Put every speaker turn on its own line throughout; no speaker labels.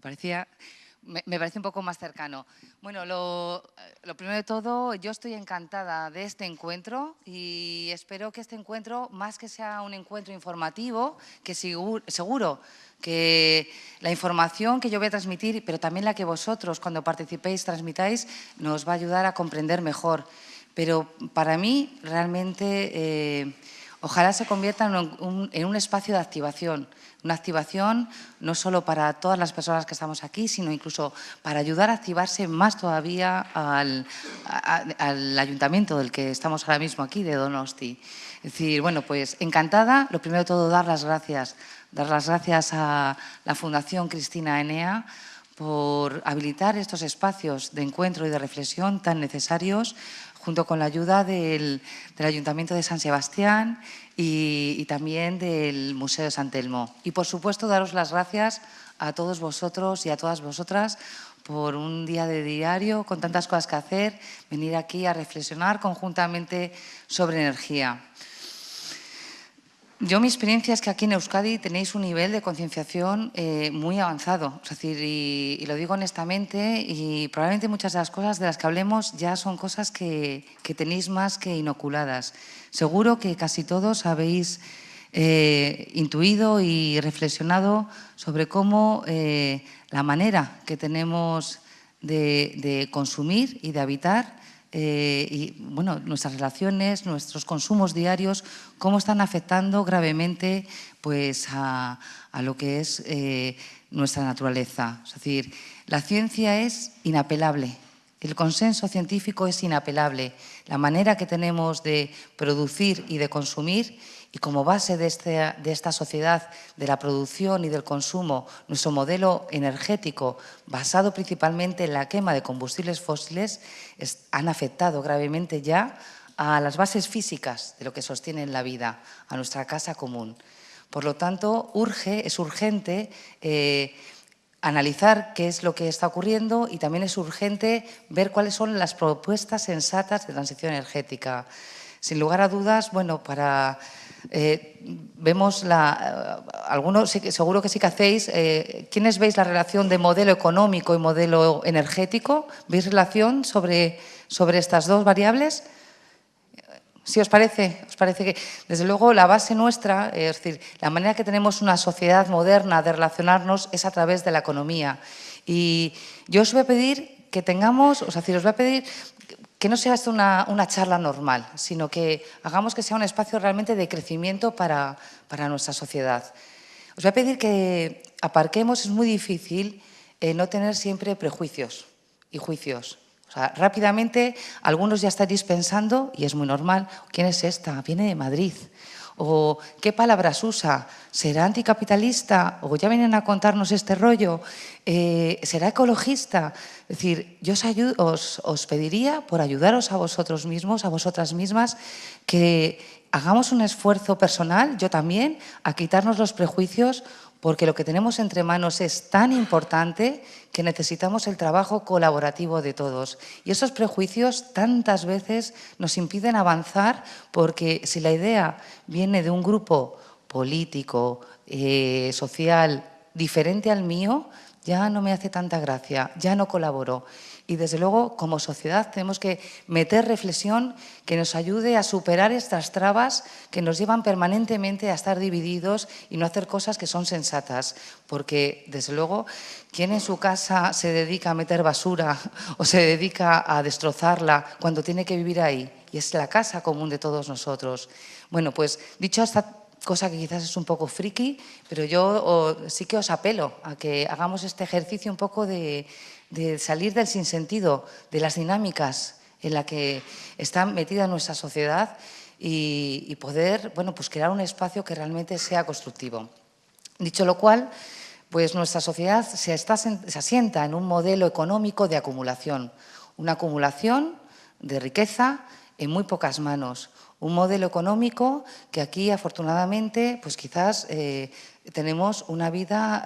parecía, me parece un poco más cercano. Bueno, lo primero de todo, yo estoy encantada de este encuentro y espero que este encuentro, más que sea un encuentro informativo, que seguro que la información que yo voy a transmitir, pero también la que vosotros cuando participéis, transmitáis, nos va a ayudar a comprender mejor. Pero para mí, realmente, ojalá se convierta en un espacio de activación. Una activación no solo para todas las personas que estamos aquí, sino incluso para ayudar a activarse más todavía al ayuntamiento del que estamos ahora mismo aquí, de Donosti. Es decir, bueno, pues encantada. Lo primero de todo, dar las gracias a la Fundación Cristina Enea por habilitar estos espacios de encuentro y de reflexión tan necesarios, junto con la ayuda del Ayuntamiento de San Sebastián y también del Museo de San Telmo. Y, por supuesto, daros las gracias a todos vosotros y a todas vosotras por un día de diario con tantas cosas que hacer, venir aquí a reflexionar conjuntamente sobre energía. Mi experiencia es que aquí en Euskadi tenéis un nivel de concienciación muy avanzado. Es decir, y lo digo honestamente, y probablemente muchas de las cosas de las que hablemos ya son cosas que tenéis más que inoculadas. Seguro que casi todos habéis intuido y reflexionado sobre cómo la manera que tenemos de consumir y de habitar y bueno, nuestras relaciones, nuestros consumos diarios, cómo están afectando gravemente pues, a lo que es nuestra naturaleza. Es decir, la ciencia es inapelable, el consenso científico es inapelable. La manera que tenemos de producir y de consumir, y como base de esta sociedad, de la producción y del consumo, nuestro modelo energético, basado principalmente en la quema de combustibles fósiles, han afectado gravemente ya a las bases físicas de lo que sostiene la vida, a nuestra casa común. Por lo tanto, es urgente analizar qué es lo que está ocurriendo y también es urgente ver cuáles son las propuestas sensatas de transición energética. Sin lugar a dudas, bueno, vemos algunos seguro que sí que hacéis. ¿Quiénes veis la relación de modelo económico y modelo energético? ¿Veis relación sobre estas dos variables? ¿Sí os parece? ¿Os parece que, desde luego, la base nuestra, es decir, la manera que tenemos una sociedad moderna de relacionarnos es a través de la economía? Y yo os voy a pedir que tengamos, os voy a pedir que no sea esto una charla normal, sino que hagamos que sea un espacio realmente de crecimiento para nuestra sociedad. Os voy a pedir que aparquemos, es muy difícil no tener siempre prejuicios y juicios. O sea, rápidamente algunos ya estaréis pensando, y es muy normal, ¿quién es esta? Viene de Madrid. O ¿qué palabras usa? ¿Será anticapitalista? ¿O ya vienen a contarnos este rollo? ¿Será ecologista? Es decir, yo os pediría, por ayudaros a vosotros mismos, a vosotras mismas, que hagamos un esfuerzo personal, yo también, a quitarnos los prejuicios, porque lo que tenemos entre manos es tan importante que necesitamos el trabajo colaborativo de todos. Y esos prejuicios tantas veces nos impiden avanzar, porque si la idea viene de un grupo político, social, diferente al mío, ya no me hace tanta gracia, ya no colaboro. Y, desde luego, como sociedad tenemos que meter reflexión que nos ayude a superar estas trabas que nos llevan permanentemente a estar divididos y no hacer cosas que son sensatas. Porque, desde luego, ¿quién en su casa se dedica a meter basura o se dedica a destrozarla cuando tiene que vivir ahí? Y es la casa común de todos nosotros. Bueno, pues dicho esta cosa que quizás es un poco friki, pero yo sí que os apelo a que hagamos este ejercicio un poco de salir del sinsentido, de las dinámicas en las que está metida nuestra sociedad y poder, bueno, pues crear un espacio que realmente sea constructivo. Dicho lo cual, pues nuestra sociedad se asienta en un modelo económico de acumulación, una acumulación de riqueza en muy pocas manos. Un modelo económico que aquí, afortunadamente, pues quizás tenemos una vida,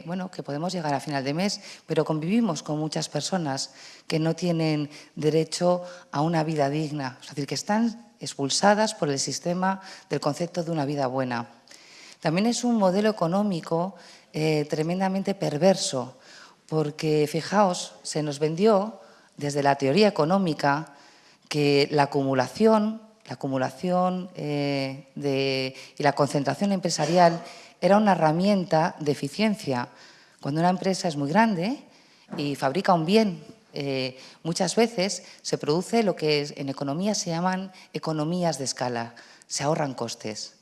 bueno, que podemos llegar a final de mes, pero convivimos con muchas personas que no tienen derecho a una vida digna, es decir, que están expulsadas por el sistema del concepto de una vida buena. También es un modelo económico tremendamente perverso, porque fijaos, se nos vendió desde la teoría económica que la acumulación y la concentración empresarial era una herramienta de eficiencia. Cuando una empresa es muy grande y fabrica un bien, muchas veces se produce lo que en economía se llaman economías de escala, se ahorran costes.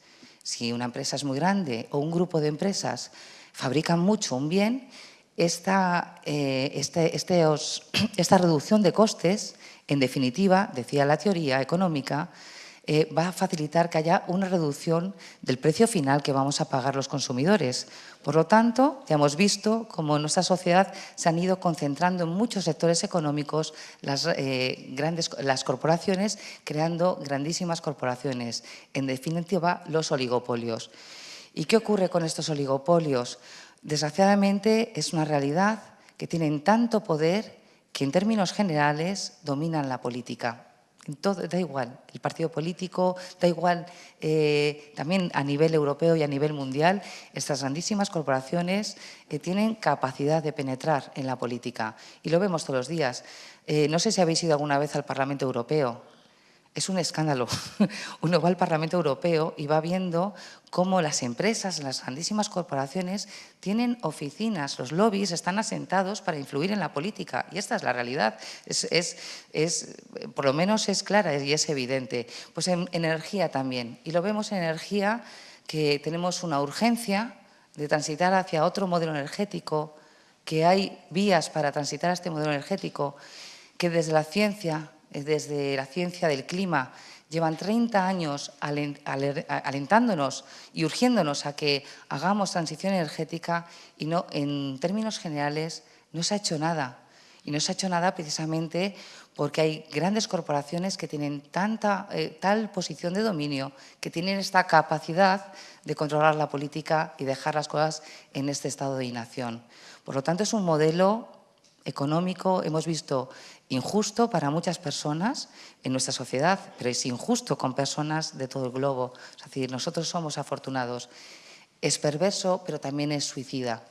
Si una empresa es muy grande o un grupo de empresas fabrican mucho un bien, esta reducción de costes, en definitiva, decía la teoría económica, va a facilitar que haya una reducción del precio final que vamos a pagar los consumidores. Por lo tanto, ya hemos visto cómo en nuestra sociedad se han ido concentrando en muchos sectores económicos las corporaciones, creando grandísimas corporaciones. En definitiva, los oligopolios. ¿Y qué ocurre con estos oligopolios? Desgraciadamente, es una realidad que tienen tanto poder que en términos generales dominan la política. Todo, da igual, el partido político, da igual también a nivel europeo y a nivel mundial, estas grandísimas corporaciones tienen capacidad de penetrar en la política y lo vemos todos los días. No sé si habéis ido alguna vez al Parlamento Europeo. Es un escándalo. Uno va al Parlamento Europeo y va viendo cómo las empresas, las grandísimas corporaciones, tienen oficinas, los lobbies están asentados para influir en la política. Y esta es la realidad. Por lo menos es clara y es evidente. Pues en energía también. Y lo vemos en energía, que tenemos una urgencia de transitar hacia otro modelo energético, que hay vías para transitar a este modelo energético, que desde la ciencia del clima, llevan 30 años alentándonos y urgiéndonos a que hagamos transición energética y no, en términos generales no se ha hecho nada. Y no se ha hecho nada precisamente porque hay grandes corporaciones que tienen tal posición de dominio, que tienen esta capacidad de controlar la política y dejar las cosas en este estado de inacción. Por lo tanto, es un modelo económico, hemos visto, injusto para muchas personas en nuestra sociedad, pero es injusto con personas de todo el globo. Es decir, nosotros somos afortunados. Es perverso, pero también es suicida.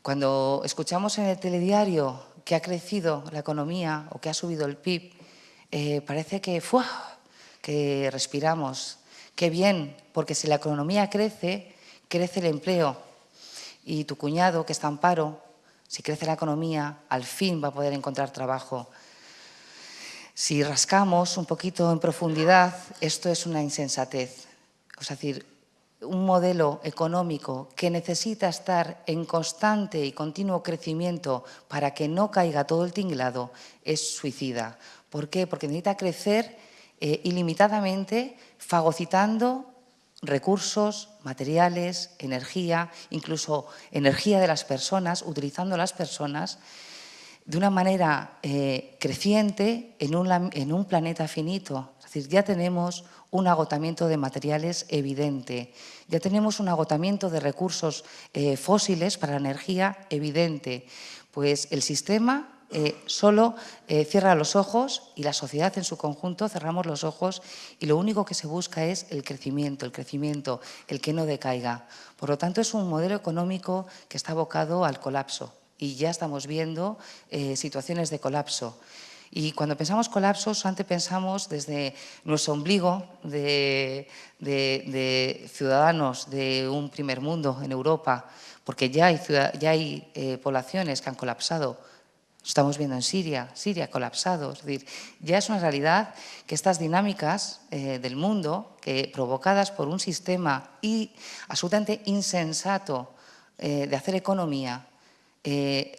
Cuando escuchamos en el telediario que ha crecido la economía o que ha subido el PIB, parece que respiramos. Qué bien, porque si la economía crece, crece el empleo. Y tu cuñado, que está en paro, si crece la economía, al fin va a poder encontrar trabajo. Si rascamos un poquito en profundidad, esto es una insensatez. Es decir, un modelo económico que necesita estar en constante y continuo crecimiento para que no caiga todo el tinglado es suicida. ¿Por qué? Porque necesita crecer ilimitadamente, fagocitando recursos, materiales, energía, incluso energía de las personas, utilizando las personas de una manera creciente en un planeta finito. Es decir, ya tenemos un agotamiento de materiales evidente, ya tenemos un agotamiento de recursos fósiles para la energía evidente. Pues el sistema solo cierra los ojos y la sociedad en su conjunto cerramos los ojos y lo único que se busca es el crecimiento, el que no decaiga. Por lo tanto, es un modelo económico que está abocado al colapso y ya estamos viendo situaciones de colapso. Y cuando pensamos colapsos, antes pensamos desde nuestro ombligo de ciudadanos de un primer mundo en Europa, porque ya hay poblaciones que han colapsado. Estamos viendo en Siria ha colapsado. Es decir, ya es una realidad que estas dinámicas del mundo, provocadas por un sistema absolutamente insensato de hacer economía,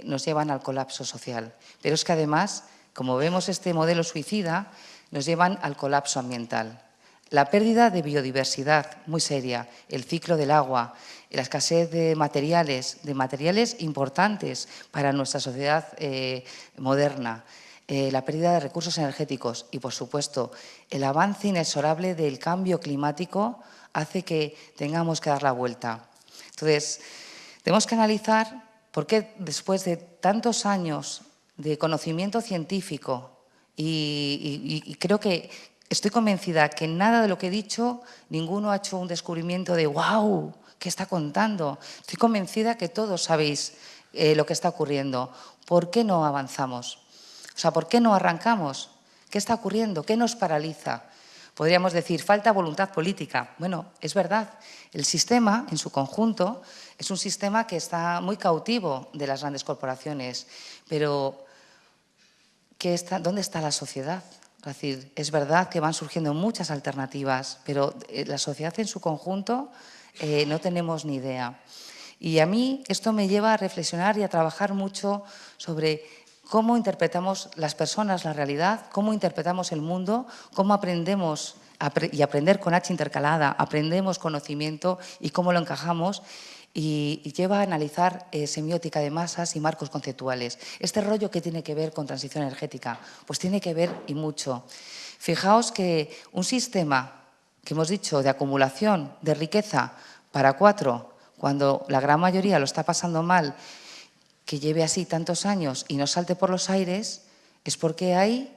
nos llevan al colapso social. Pero es que además, como vemos este modelo suicida, nos llevan al colapso ambiental. La pérdida de biodiversidad, muy seria, el ciclo del agua, la escasez de materiales importantes para nuestra sociedad moderna, la pérdida de recursos energéticos y, por supuesto, el avance inexorable del cambio climático hace que tengamos que dar la vuelta. Entonces, tenemos que analizar por qué después de tantos años de conocimiento científico y creo que estoy convencida que nada de lo que he dicho, ninguno ha hecho un descubrimiento de ¡wow! ¿Qué está contando? Estoy convencida que todos sabéis lo que está ocurriendo. ¿Por qué no avanzamos? O sea, ¿por qué no arrancamos? ¿Qué está ocurriendo? ¿Qué nos paraliza? Podríamos decir, falta voluntad política. Bueno, es verdad, el sistema en su conjunto es un sistema que está muy cautivo de las grandes corporaciones, pero ¿dónde está la sociedad? Es decir, es verdad que van surgiendo muchas alternativas, pero la sociedad en su conjunto no tenemos ni idea. Y a mí esto me lleva a reflexionar y a trabajar mucho sobre cómo interpretamos las personas la realidad, cómo interpretamos el mundo, cómo aprendemos, y aprender con H intercalada, aprendemos conocimiento y cómo lo encajamos, y lleva a analizar semiótica de masas y marcos conceptuales. Este rollo que tiene que ver con transición energética, pues tiene que ver y mucho. Fijaos que un sistema que hemos dicho de acumulación de riqueza para 4, cuando la gran mayoría lo está pasando mal, que lleve así tantos años y no salte por los aires, es porque hay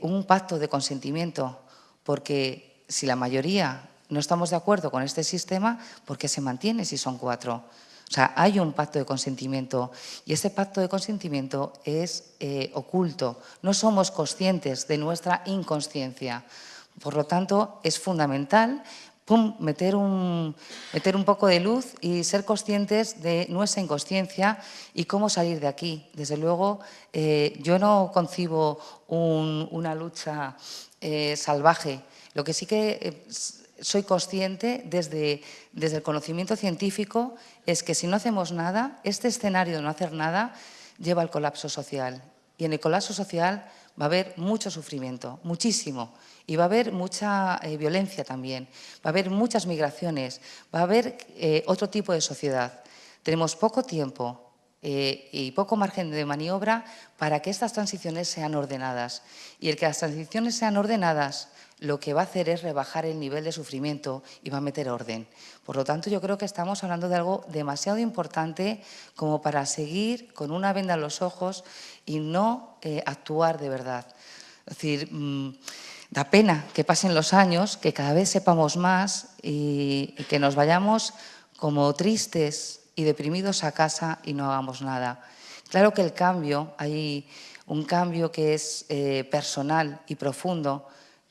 un pacto de consentimiento, porque si la mayoría no estamos de acuerdo con este sistema, ¿por qué se mantiene si son 4? O sea, hay un pacto de consentimiento y ese pacto de consentimiento es oculto. No somos conscientes de nuestra inconsciencia. Por lo tanto, es fundamental meter un poco de luz y ser conscientes de nuestra inconsciencia y cómo salir de aquí. Desde luego, yo no concibo una lucha salvaje. Lo que sí que soy consciente desde el conocimiento científico es que si no hacemos nada, este escenario de no hacer nada lleva al colapso social. Y en el colapso social va a haber mucho sufrimiento, muchísimo. Y va a haber mucha violencia también, va a haber muchas migraciones, va a haber otro tipo de sociedad. Tenemos poco tiempo y poco margen de maniobra para que estas transiciones sean ordenadas. Y el que las transiciones sean ordenadas lo que va a hacer es rebajar el nivel de sufrimiento y va a meter orden. Por lo tanto, yo creo que estamos hablando de algo demasiado importante como para seguir con una venda en los ojos y no actuar de verdad. Es decir, da pena que pasen los años, que cada vez sepamos más y que nos vayamos como tristes y deprimidos a casa y no hagamos nada. Claro que el cambio, hay un cambio que es personal y profundo.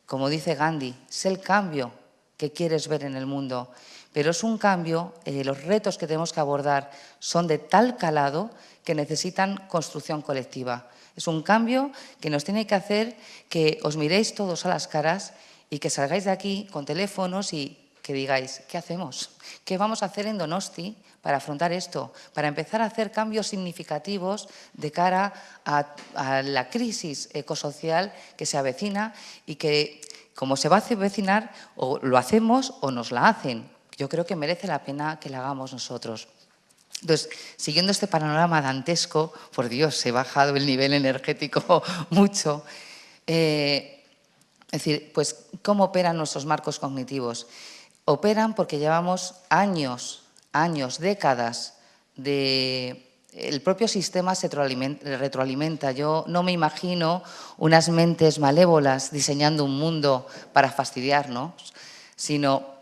Como dice Gandhi, sé el cambio que quieres ver en el mundo, pero es un cambio, los retos que tenemos que abordar son de tal calado que necesitan construcción colectiva. Es un cambio que nos tiene que hacer que os miréis todos a las caras y que salgáis de aquí con teléfonos y que digáis, ¿qué hacemos? ¿Qué vamos a hacer en Donosti para afrontar esto? Para empezar a hacer cambios significativos de cara a la crisis ecosocial que se avecina y que, como se va a avecinar, o lo hacemos o nos la hacen. Yo creo que merece la pena que la hagamos nosotros. Entonces, siguiendo este panorama dantesco, por Dios, se ha bajado el nivel energético mucho. Es decir, pues, ¿cómo operan nuestros marcos cognitivos? Operan porque llevamos años, décadas, el propio sistema se retroalimenta. Yo no me imagino unas mentes malévolas diseñando un mundo para fastidiarnos, sino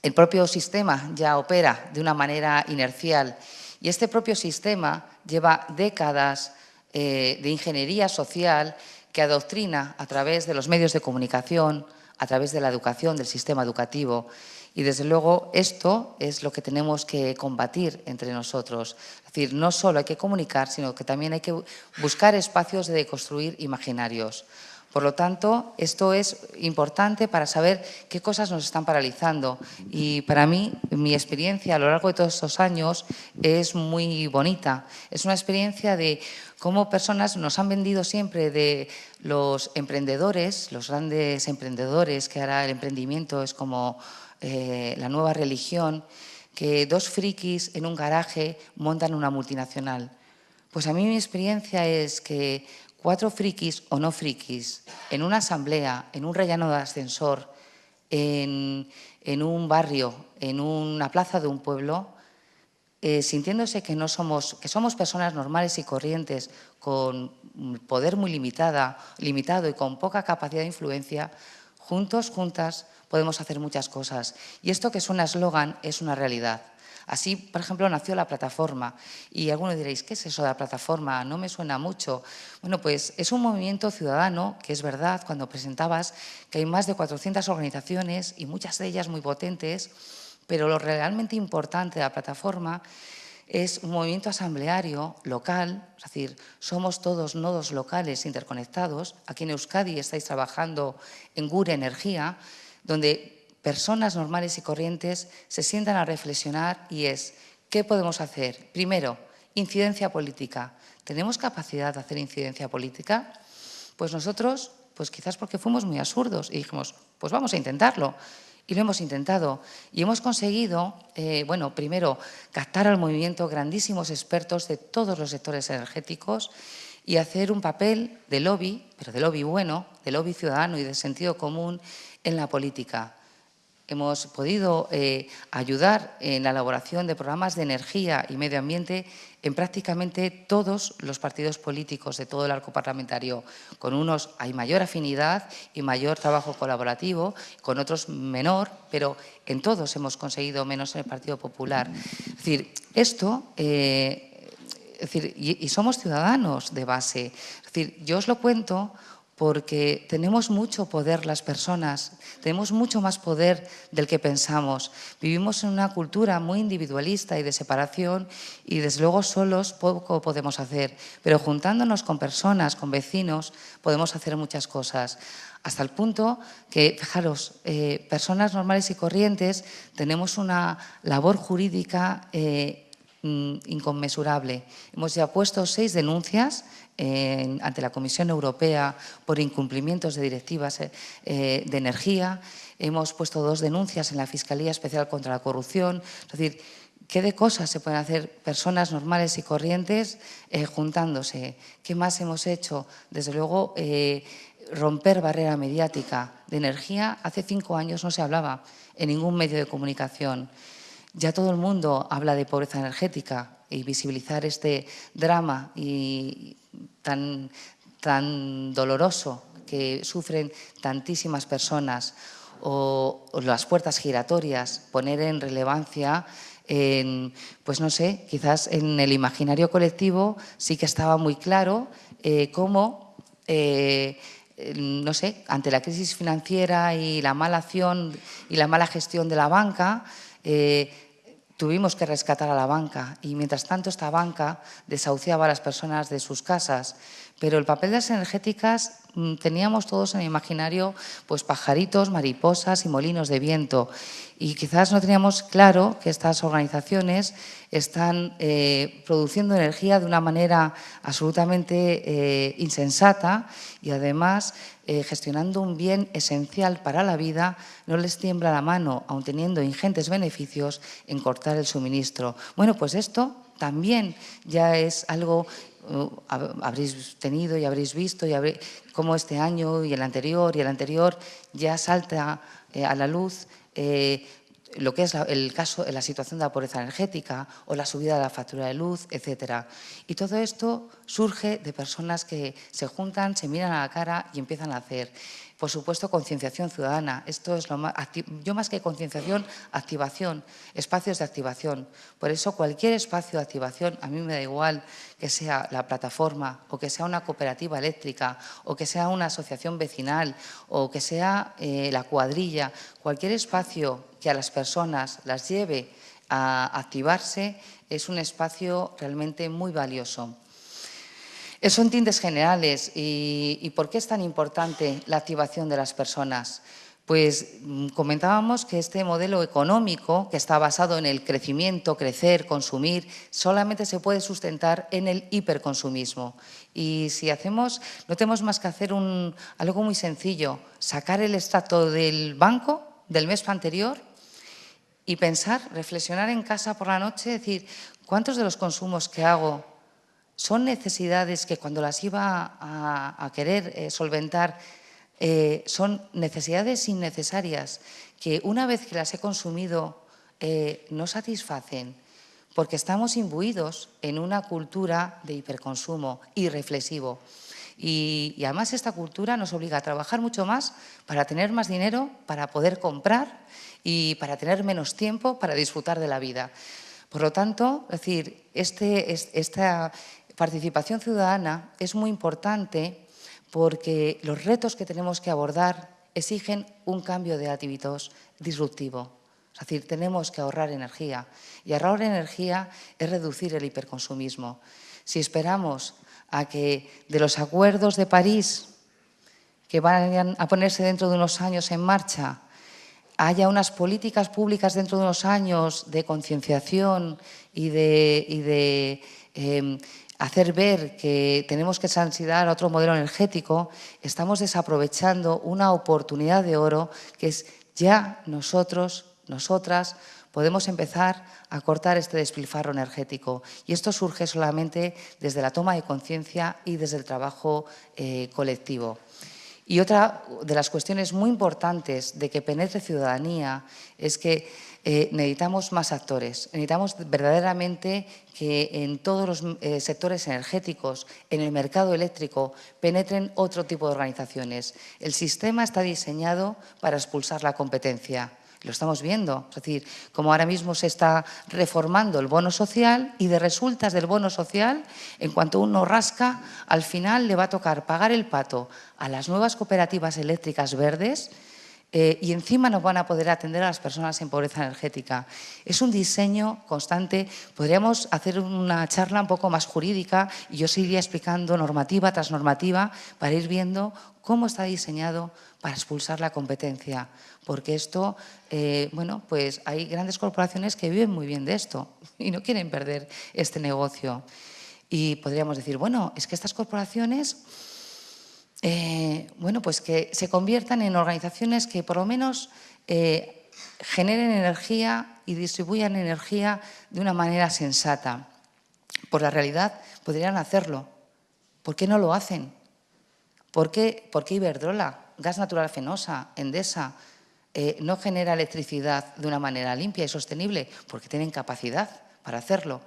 el propio sistema ya opera de una manera inercial y este propio sistema lleva décadas de ingeniería social que adoctrina a través de los medios de comunicación, a través de la educación, del sistema educativo. Y desde luego esto es lo que tenemos que combatir entre nosotros. Es decir, no solo hay que comunicar, sino que también hay que buscar espacios de construir imaginarios. Por lo tanto, esto es importante para saber qué cosas nos están paralizando. Y para mí, mi experiencia a lo largo de todos estos años es muy bonita. Es una experiencia de cómo personas nos han vendido siempre de los emprendedores, los grandes emprendedores, que ahora el emprendimiento es como la nueva religión, que 2 frikis en un garaje montan una multinacional. Pues a mí mi experiencia es que 4 frikis o no frikis en una asamblea, en un rellano de ascensor, en un barrio, en una plaza de un pueblo, sintiéndose que somos personas normales y corrientes con poder muy limitado y con poca capacidad de influencia, juntas, podemos hacer muchas cosas. Y esto que es un eslogan es una realidad. Así, por ejemplo, nació la plataforma. Y algunos diréis, ¿qué es eso de la plataforma? No me suena mucho. Bueno, pues es un movimiento ciudadano, que es verdad, cuando presentabas que hay más de 400 organizaciones y muchas de ellas muy potentes, pero lo realmente importante de la plataforma es un movimiento asambleario local, es decir, somos todos nodos locales interconectados. Aquí en Euskadi estáis trabajando en Gure Energía, donde personas normales y corrientes se sientan a reflexionar y es, ¿qué podemos hacer? Primero, incidencia política. ¿Tenemos capacidad de hacer incidencia política? Pues nosotros, pues quizás porque fuimos muy absurdos y dijimos, pues vamos a intentarlo. Y lo hemos intentado. Y hemos conseguido, bueno, primero, captar al movimiento grandísimos expertos de todos los sectores energéticos y hacer un papel de lobby, pero de lobby bueno, de lobby ciudadano y de sentido común en la política. Hemos podido ayudar en la elaboración de programas de energía y medio ambiente en prácticamente todos los partidos políticos de todo el arco parlamentario. Con unos hay mayor afinidad y mayor trabajo colaborativo, con otros menor, pero en todos hemos conseguido, menos en el Partido Popular. Es decir, esto… y somos ciudadanos de base. Es decir, yo os lo cuento porque tenemos mucho poder las personas, tenemos mucho más poder del que pensamos. Vivimos en una cultura muy individualista y de separación y desde luego solos poco podemos hacer, pero juntándonos con personas, con vecinos, podemos hacer muchas cosas. Hasta el punto que, fijaros, personas normales y corrientes tenemos una labor jurídica inconmensurable. Hemos ya puesto 6 denuncias ante la Comisión Europea por incumplimientos de directivas de energía. Hemos puesto 2 denuncias en la Fiscalía Especial contra la Corrupción. Es decir, ¿qué de cosas se pueden hacer personas normales y corrientes juntándose? ¿Qué más hemos hecho? Desde luego, romper barrera mediática de energía. Hace 5 años no se hablaba en ningún medio de comunicación. Ya todo el mundo habla de pobreza energética y visibilizar este drama tan doloroso que sufren tantísimas personas o las puertas giratorias, poner en relevancia, pues no sé, quizás en el imaginario colectivo sí que estaba muy claro cómo… no sé, ante la crisis financiera y la mala acción y la mala gestión de la banca, tuvimos que rescatar a la banca y mientras tanto esta banca desahuciaba a las personas de sus casas. Pero el papel de las energéticas teníamos todos en el imaginario pues pajaritos, mariposas y molinos de viento y quizás no teníamos claro que estas organizaciones están produciendo energía de una manera absolutamente insensata y además gestionando un bien esencial para la vida, no les tiembla la mano, aun teniendo ingentes beneficios, en cortar el suministro. Bueno, pues esto también ya es algo… habréis tenido y habréis visto cómo este año y el anterior ya salta a la luz lo que es el caso, la situación de la pobreza energética o la subida de la factura de luz, etcétera. Y todo esto surge de personas que se juntan, se miran a la cara y empiezan a hacer. Por supuesto, concienciación ciudadana. Esto es lo más… Yo más que concienciación, activación, espacios de activación. Por eso cualquier espacio de activación, a mí me da igual que sea la plataforma o que sea una cooperativa eléctrica o que sea una asociación vecinal o que sea la cuadrilla, cualquier espacio que a las personas las lleve a activarse es un espacio realmente muy valioso. Son tintes generales. ¿Y por qué es tan importante la activación de las personas? Pues comentábamos que este modelo económico, que está basado en el crecimiento, crecer, consumir, solamente se puede sustentar en el hiperconsumismo. Y si hacemos, no tenemos más que hacer algo muy sencillo, sacar el extracto del banco del mes anterior y pensar, reflexionar en casa por la noche, decir, ¿cuántos de los consumos que hago son necesidades que cuando las iba a querer solventar son necesidades innecesarias que una vez que las he consumido no satisfacen? Porque estamos imbuidos en una cultura de hiperconsumo irreflexivo. Y además esta cultura nos obliga a trabajar mucho más para tener más dinero, para poder comprar y para tener menos tiempo para disfrutar de la vida. Por lo tanto, es decir, esta participación ciudadana es muy importante porque los retos que tenemos que abordar exigen un cambio de hábitos disruptivo. Es decir, tenemos que ahorrar energía y ahorrar energía es reducir el hiperconsumismo. Si esperamos a que de los acuerdos de París que vayan a ponerse dentro de unos años en marcha, haya unas políticas públicas dentro de unos años de concienciación y de hacer ver que tenemos que transitar a otro modelo energético, estamos desaprovechando una oportunidad de oro que es ya nosotros, nosotras, podemos empezar a cortar este despilfarro energético. Y esto surge solamente desde la toma de conciencia y desde el trabajo colectivo. Y otra de las cuestiones muy importantes de que penetre ciudadanía es que necesitamos más actores. Necesitamos verdaderamente que en todos los sectores energéticos, en el mercado eléctrico, penetren otro tipo de organizaciones. El sistema está diseñado para expulsar la competencia. Lo estamos viendo, es decir, como ahora mismo se está reformando el bono social y de resultas del bono social, en cuanto uno rasca, al final le va a tocar pagar el pato a las nuevas cooperativas eléctricas verdes y encima no van a poder atender a las personas en pobreza energética. Es un diseño constante. Podríamos hacer una charla un poco más jurídica y yo seguiría explicando normativa tras normativa para ir viendo cómo está diseñado para expulsar la competencia. Porque esto, bueno, pues hay grandes corporaciones que viven muy bien de esto y no quieren perder este negocio. Y podríamos decir, bueno, es que estas corporaciones bueno, pues que se conviertan en organizaciones que por lo menos generen energía y distribuyan energía de una manera sensata. Por la realidad podrían hacerlo. ¿Por qué no lo hacen? ¿Por qué Iberdrola, Gas Natural Fenosa, Endesa, no genera electricidad de una manera limpia y sostenible? Porque tienen capacidad para hacerlo.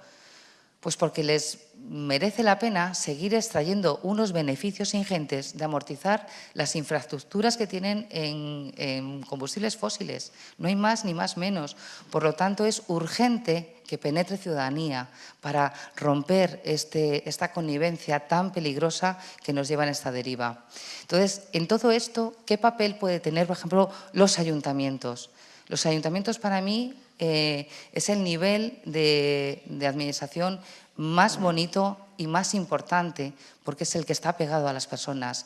Pues porque les merece la pena seguir extrayendo unos beneficios ingentes de amortizar las infraestructuras que tienen en combustibles fósiles. No hay más ni más menos. Por lo tanto, es urgente que penetre ciudadanía para romper esta connivencia tan peligrosa que nos lleva en esta deriva. Entonces, en todo esto, ¿qué papel puede tener, por ejemplo, los ayuntamientos? Los ayuntamientos, para mí, es el nivel de administración más bonito y más importante, porque es el que está pegado a las personas.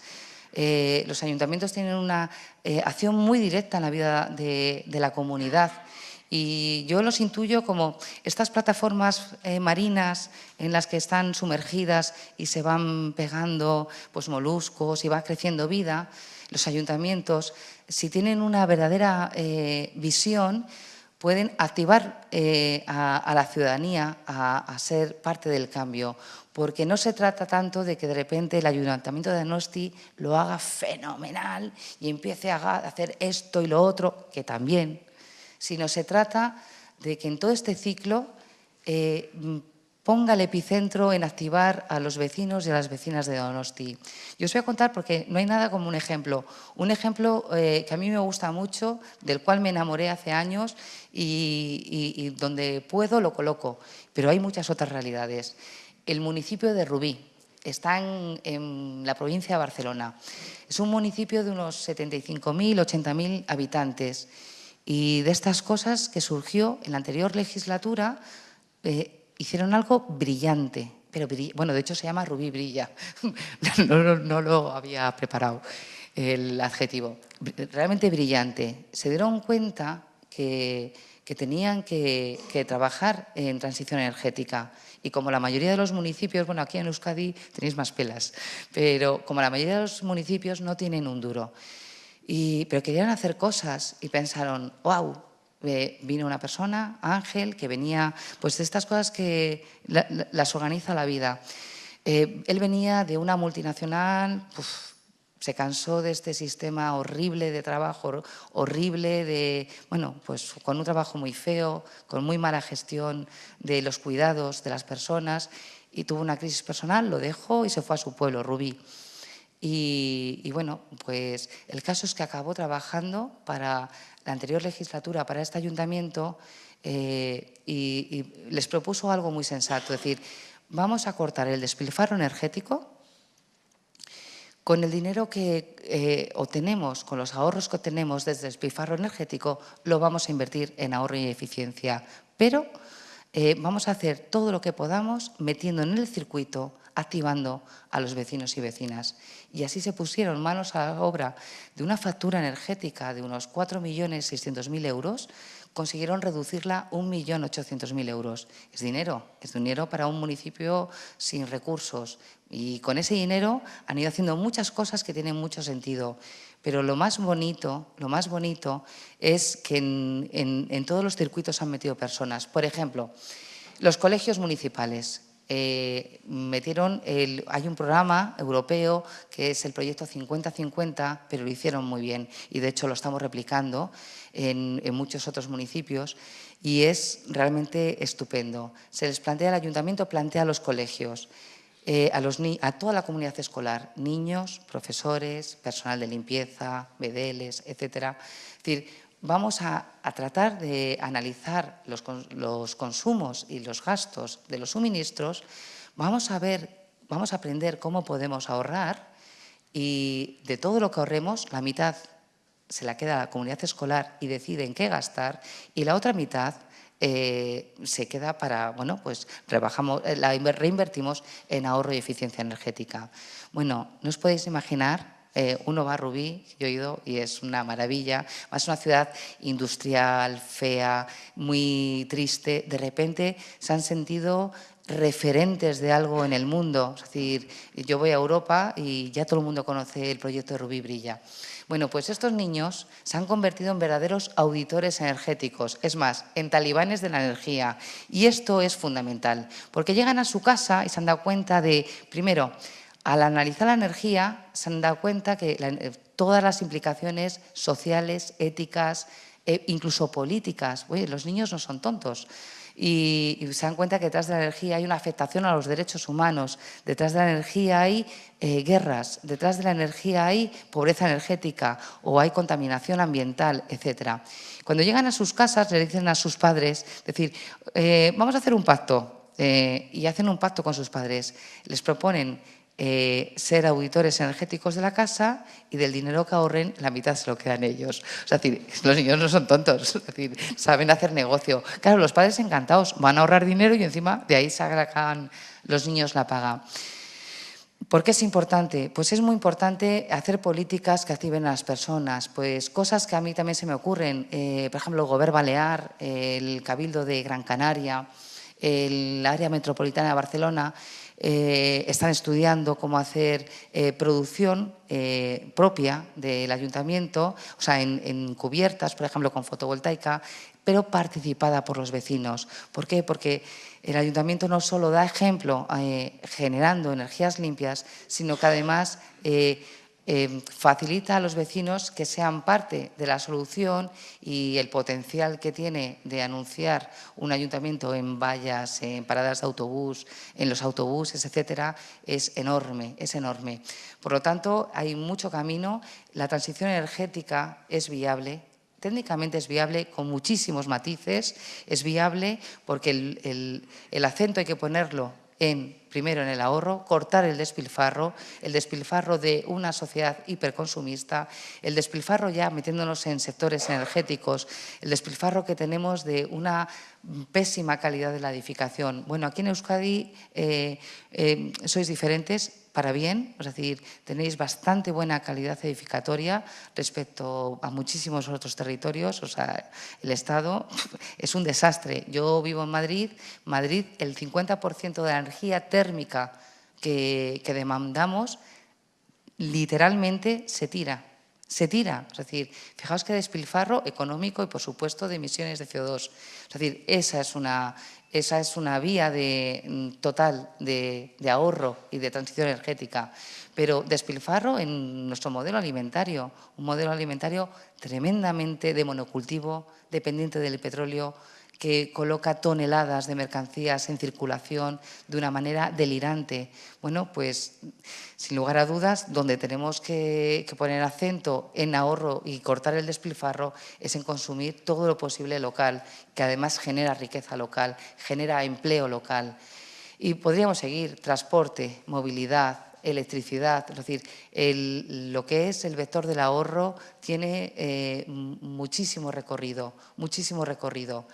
Los ayuntamientos tienen una acción muy directa en la vida de la comunidad. Y yo los intuyo como estas plataformas marinas en las que están sumergidas y se van pegando pues, moluscos y va creciendo vida. Los ayuntamientos, si tienen una verdadera visión, pueden activar a la ciudadanía a ser parte del cambio, porque no se trata tanto de que de repente el Ayuntamiento de Donosti lo haga fenomenal y empiece a hacer esto y lo otro, que también, sino se trata de que en todo este ciclo ponga el epicentro en activar a los vecinos y a las vecinas de Donosti. Yo os voy a contar porque no hay nada como un ejemplo que a mí me gusta mucho, del cual me enamoré hace años y donde puedo lo coloco, pero hay muchas otras realidades. El municipio de Rubí está en la provincia de Barcelona. Es un municipio de unos 75.000, 80.000 habitantes y de estas cosas que surgió en la anterior legislatura hicieron algo brillante, pero bueno, de hecho se llama Rubí Brilla, no lo había preparado el adjetivo, realmente brillante. Se dieron cuenta que tenían que trabajar en transición energética y como la mayoría de los municipios, bueno, aquí en Euskadi tenéis más pelas, pero como la mayoría de los municipios no tienen un duro, pero querían hacer cosas y pensaron, wow, vino una persona, Ángel, que venía pues de estas cosas que las organiza la vida. Él venía de una multinacional, se cansó de este sistema horrible de trabajo, horrible bueno, pues con un trabajo muy feo, con muy mala gestión de los cuidados de las personas y tuvo una crisis personal, lo dejó y se fue a su pueblo, Rubí. Y bueno, pues el caso es que acabó trabajando para la anterior legislatura, para este ayuntamiento, y les propuso algo muy sensato, es decir, vamos a cortar el despilfarro energético. Con el dinero que obtenemos, con los ahorros que obtenemos desde el despilfarro energético, lo vamos a invertir en ahorro y eficiencia. Pero vamos a hacer todo lo que podamos metiendo en el circuito, activando a los vecinos y vecinas. Y así se pusieron manos a la obra de una factura energética de unos 4.600.000 euros, consiguieron reducirla a 1.800.000 euros. Es dinero para un municipio sin recursos. Y con ese dinero han ido haciendo muchas cosas que tienen mucho sentido. Pero lo más bonito es que en todos los circuitos han metido personas. Por ejemplo, los colegios municipales. Hay un programa europeo que es el proyecto 50-50, pero lo hicieron muy bien y de hecho lo estamos replicando en muchos otros municipios y es realmente estupendo. Se les plantea, el ayuntamiento plantea a los colegios, a toda la comunidad escolar, niños, profesores, personal de limpieza, bedeles, etcétera. Es decir, vamos a tratar de analizar los consumos y los gastos de los suministros, vamos a aprender cómo podemos ahorrar y de todo lo que ahorremos, la mitad se la queda a la comunidad escolar y decide en qué gastar y la otra mitad se queda para, bueno, pues reinvertimos en ahorro y eficiencia energética. Bueno, no os podéis imaginar. Uno va a Rubí, yo he ido y es una maravilla, es una ciudad industrial, fea, muy triste. De repente se han sentido referentes de algo en el mundo. Es decir, yo voy a Europa y ya todo el mundo conoce el proyecto de Rubí Brilla. Bueno, pues estos niños se han convertido en verdaderos auditores energéticos, es más, en talibanes de la energía. Y esto es fundamental, porque llegan a su casa y se han dado cuenta de, primero, al analizar la energía, se han dado cuenta que todas las implicaciones sociales, éticas, incluso políticas. Oye, los niños no son tontos. Y se dan cuenta que detrás de la energía hay una afectación a los derechos humanos, detrás de la energía hay guerras, detrás de la energía hay pobreza energética o hay contaminación ambiental, etcétera. Cuando llegan a sus casas le dicen a sus padres, decir, vamos a hacer un pacto, y hacen un pacto con sus padres. Les proponen ser auditores energéticos de la casa y del dinero que ahorren, la mitad se lo quedan ellos. Es decir, los niños no son tontos, es decir, saben hacer negocio. Claro, los padres encantados, van a ahorrar dinero y encima de ahí sacan los niños la paga. ¿Por qué es importante? Pues es muy importante hacer políticas que activen a las personas, pues cosas que a mí también se me ocurren, por ejemplo, el Govern Balear, el Cabildo de Gran Canaria, el área metropolitana de Barcelona, están estudiando cómo hacer producción propia del ayuntamiento, o sea, en cubiertas, por ejemplo, con fotovoltaica, pero participada por los vecinos. ¿Por qué? Porque el ayuntamiento no solo da ejemplo generando energías limpias, sino que además facilita a los vecinos que sean parte de la solución y el potencial que tiene de anunciar un ayuntamiento en vallas, en paradas de autobús, en los autobuses, etcétera, es enorme, es enorme. Por lo tanto, hay mucho camino. La transición energética es viable. Técnicamente es viable con muchísimos matices, es viable porque el acento hay que ponerlo primero en el ahorro, cortar el despilfarro de una sociedad hiperconsumista, el despilfarro ya metiéndonos en sectores energéticos, el despilfarro que tenemos de una pésima calidad de la edificación. Bueno, aquí en Euskadi sois diferentes para bien, es decir, tenéis bastante buena calidad edificatoria respecto a muchísimos otros territorios, o sea, el Estado es un desastre. Yo vivo en Madrid, el 50% de la energía térmica que demandamos literalmente se tira. Se tira, es decir, fijaos qué despilfarro económico y, por supuesto, de emisiones de CO2. Es decir, esa es una vía total de ahorro y de transición energética. Pero despilfarro en nuestro modelo alimentario, un modelo alimentario tremendamente de monocultivo, dependiente del petróleo, que coloca toneladas de mercancías en circulación de una manera delirante. Bueno, pues sin lugar a dudas, donde tenemos que poner acento en ahorro y cortar el despilfarro es en consumir todo lo posible local, que además genera riqueza local, genera empleo local. Y podríamos seguir transporte, movilidad, electricidad, es decir, lo que es el vector del ahorro tiene muchísimo recorrido, muchísimo recorrido.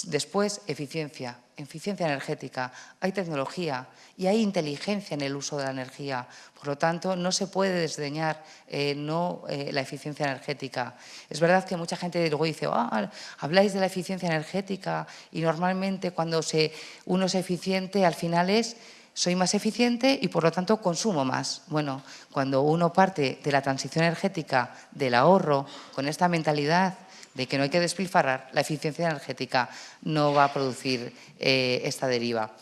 Después, eficiencia energética, hay tecnología y hay inteligencia en el uso de la energía. Por lo tanto, no se puede desdeñar la eficiencia energética. Es verdad que mucha gente luego dice, habláis de la eficiencia energética y normalmente cuando uno es eficiente al final soy más eficiente y por lo tanto consumo más. Bueno, cuando uno parte de la transición energética, del ahorro, con esta mentalidad de que no hay que despilfarrar, la eficiencia energética no va a producir esta deriva.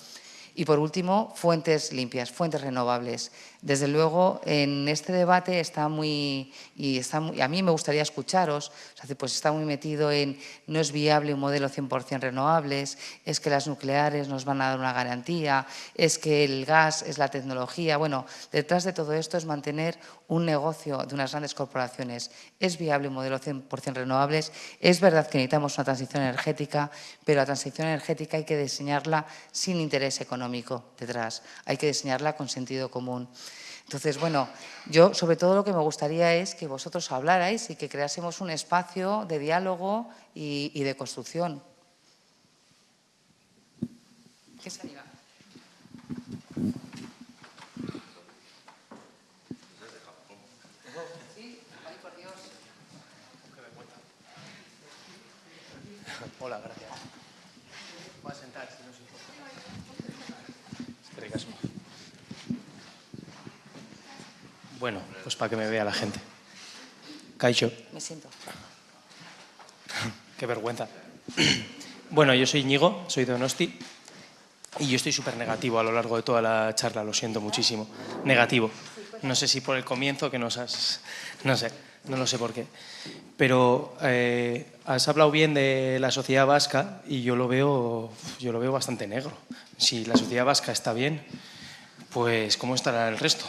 Y por último, fuentes limpias, fuentes renovables. Desde luego, en este debate a mí me gustaría escucharos, pues está muy metido en no es viable un modelo 100% renovables, es que las nucleares nos van a dar una garantía, es que el gas es la tecnología. Bueno, detrás de todo esto es mantener un negocio de unas grandes corporaciones. ¿Es viable un modelo 100% renovables? Es verdad que necesitamos una transición energética, pero la transición energética hay que diseñarla sin interés económico detrás, hay que diseñarla con sentido común. Entonces, bueno, yo sobre todo lo que me gustaría es que vosotros hablarais y que creásemos un espacio de diálogo y de construcción. ¿Qué se anima? Sí, ay, por Dios.
Hola, gracias. Voy a sentar, si no se importa. Espera, caso. Bueno, pues para que me vea la gente. Kaixo.
Me siento.
Qué vergüenza. Bueno, yo soy Íñigo, soy de Donosti y yo estoy súper negativo a lo largo de toda la charla, lo siento muchísimo. Negativo. No sé si por el comienzo que nos has... No sé, no lo sé por qué. Pero has hablado bien de la sociedad vasca y yo lo veo bastante negro. Si la sociedad vasca está bien, pues ¿cómo estará el resto?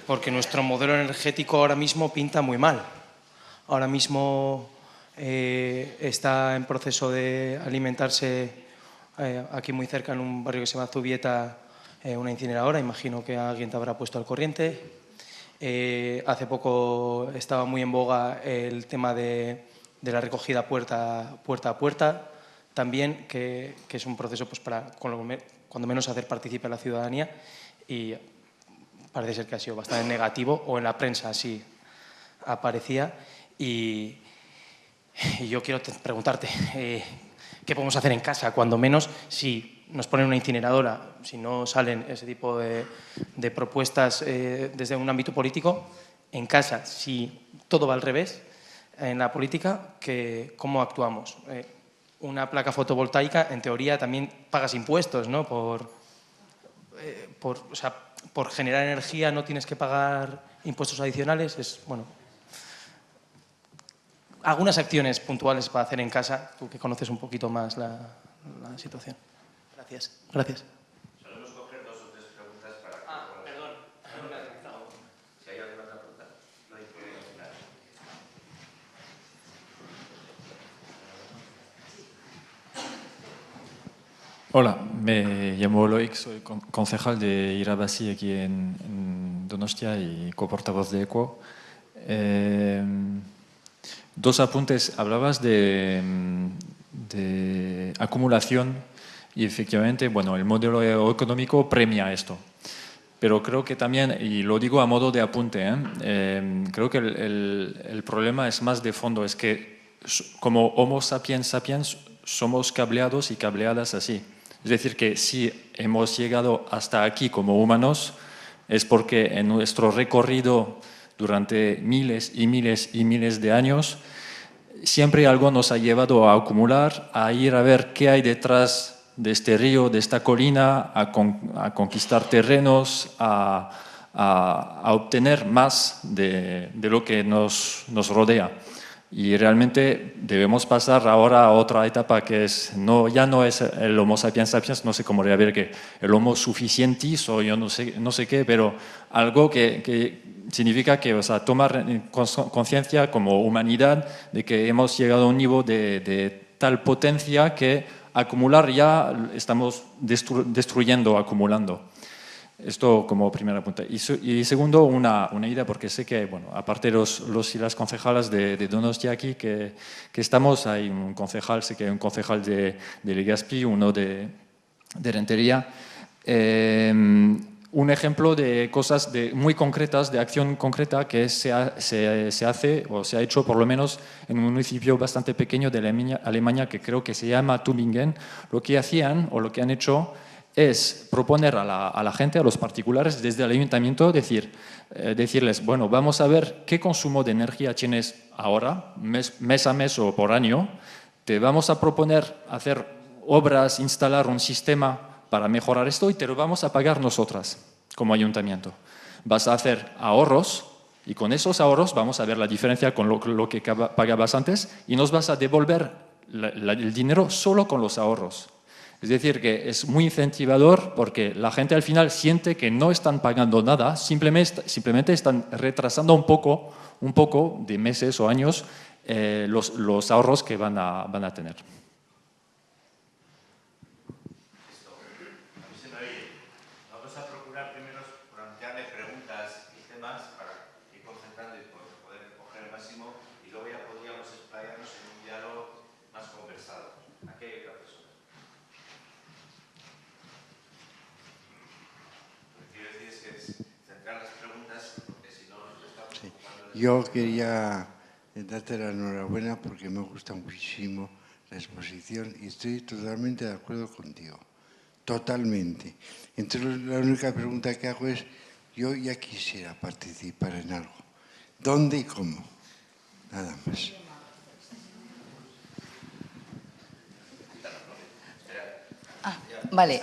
Porque nuestro modelo energético ahora mismo pinta muy mal. Ahora mismo está en proceso de alimentarse aquí muy cerca, en un barrio que se llama Zubieta, una incineradora. Imagino que alguien te habrá puesto al corriente. Hace poco estaba muy en boga el tema de la recogida puerta a puerta, también, que es un proceso pues, para cuando menos hacer partícipe a la ciudadanía, y parece ser que ha sido bastante negativo, o en la prensa así aparecía. Y yo quiero preguntarte, ¿qué podemos hacer en casa? Cuando menos, si nos ponen una incineradora, si no salen ese tipo de propuestas desde un ámbito político, en casa, si todo va al revés, en la política, ¿cómo actuamos? Una placa fotovoltaica, en teoría, también pagas impuestos, ¿no? Por generar energía no tienes que pagar impuestos adicionales. Bueno, algunas acciones puntuales para hacer en casa, tú que conoces un poquito más la situación. Gracias. Gracias.
Solemos coger 2 o 3 preguntas para que...
Perdón.
Si hay alguna otra pregunta, no hay problema.
Hola, me llamo Loic, soy concejal de Irabasi aquí en Donostia y coportavoz de ECO. 2 apuntes. Hablabas de acumulación y efectivamente, bueno, el modelo económico premia esto. Pero creo que también, y lo digo a modo de apunte, creo que el problema es más de fondo, es que como Homo sapiens sapiens somos cableados y cableadas así. Es decir, que si hemos llegado hasta aquí como humanos es porque en nuestro recorrido durante miles y miles y miles de años siempre algo nos ha llevado a acumular, a ir a ver qué hay detrás de este río, de esta colina, a conquistar terrenos, a obtener más de lo que nos rodea. Y realmente debemos pasar ahora a otra etapa que es, ya no es el Homo sapiens sapiens, no sé cómo decir que el Homo sufficientis o yo no sé qué, pero algo que significa que, o sea, tomar conciencia como humanidad de que hemos llegado a un nivel de tal potencia que acumular ya estamos destruyendo, acumulando. Esto como primera punta. Y segundo, una idea, porque sé que, bueno, aparte los y las concejalas de Donosti aquí, que estamos, hay un concejal, sé que hay un concejal de Legazpi, uno de Rentería. Un ejemplo de cosas muy concretas, de acción concreta que se hace o se ha hecho por lo menos en un municipio bastante pequeño de Alemania que creo que se llama Tübingen. Lo que hacían o lo que han hecho es proponer a la gente, a los particulares, desde el ayuntamiento, decirles, bueno, vamos a ver qué consumo de energía tienes ahora, mes a mes o por año. Te vamos a proponer hacer obras, instalar un sistema para mejorar esto y te lo vamos a pagar nosotras como ayuntamiento. Vas a hacer ahorros y con esos ahorros vamos a ver la diferencia con lo que pagabas antes y nos vas a devolver el dinero solo con los ahorros. Es decir, que es muy incentivador porque la gente al final siente que no están pagando nada, simplemente están retrasando un poco de meses o años los ahorros que van a tener.
Vamos a procurar primero plantearle preguntas y temas para ir concentrando y poder coger el máximo y luego ya podríamos explayarnos en un diálogo más conversado. Aquí hay otra persona. Lo que quiero decir es que centrar las preguntas porque si no nos estamos ocupando de...
Yo quería darte la enhorabuena porque me gusta muchísimo la exposición y estoy totalmente de acuerdo contigo. Totalmente. Entonces, la única pregunta que hago es, yo ya quisiera participar en algo. ¿Dónde y cómo? Nada más.
Vale.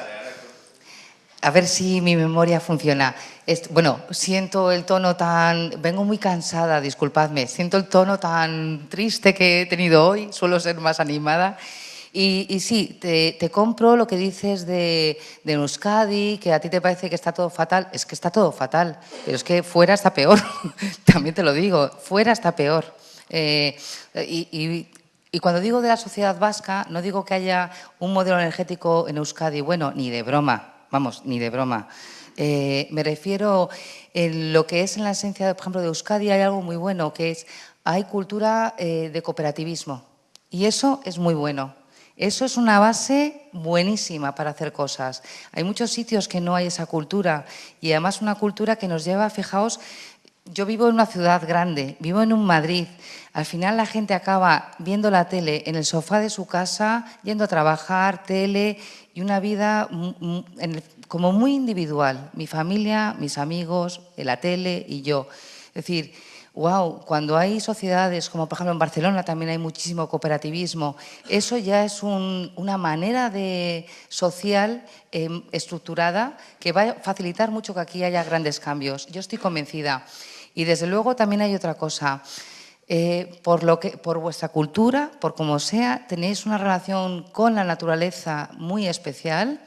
A ver si mi memoria funciona. Bueno, siento el tono vengo muy cansada, disculpadme. Siento el tono tan triste que he tenido hoy. Suelo ser más animada. Y sí, te compro lo que dices de Euskadi, que a ti te parece que está todo fatal. Es que está todo fatal, pero es que fuera está peor. También te lo digo, fuera está peor. Y cuando digo de la sociedad vasca, no digo que haya un modelo energético en Euskadi bueno, ni de broma. Vamos, ni de broma. Me refiero en lo que es en la esencia, por ejemplo, de Euskadi, hay algo muy bueno, que es, hay cultura de cooperativismo. Y eso es muy bueno. Eso es una base buenísima para hacer cosas. Hay muchos sitios que no hay esa cultura y además una cultura que nos lleva, fijaos, yo vivo en una ciudad grande, vivo en un Madrid. Al final la gente acaba viendo la tele en el sofá de su casa, yendo a trabajar, tele y una vida como muy individual. Mi familia, mis amigos, la tele y yo. Es decir, wow, cuando hay sociedades, como por ejemplo en Barcelona también hay muchísimo cooperativismo, eso ya es una manera social estructurada que va a facilitar mucho que aquí haya grandes cambios. Yo estoy convencida. Y desde luego también hay otra cosa. Por vuestra cultura, por como sea, tenéis una relación con la naturaleza muy especial.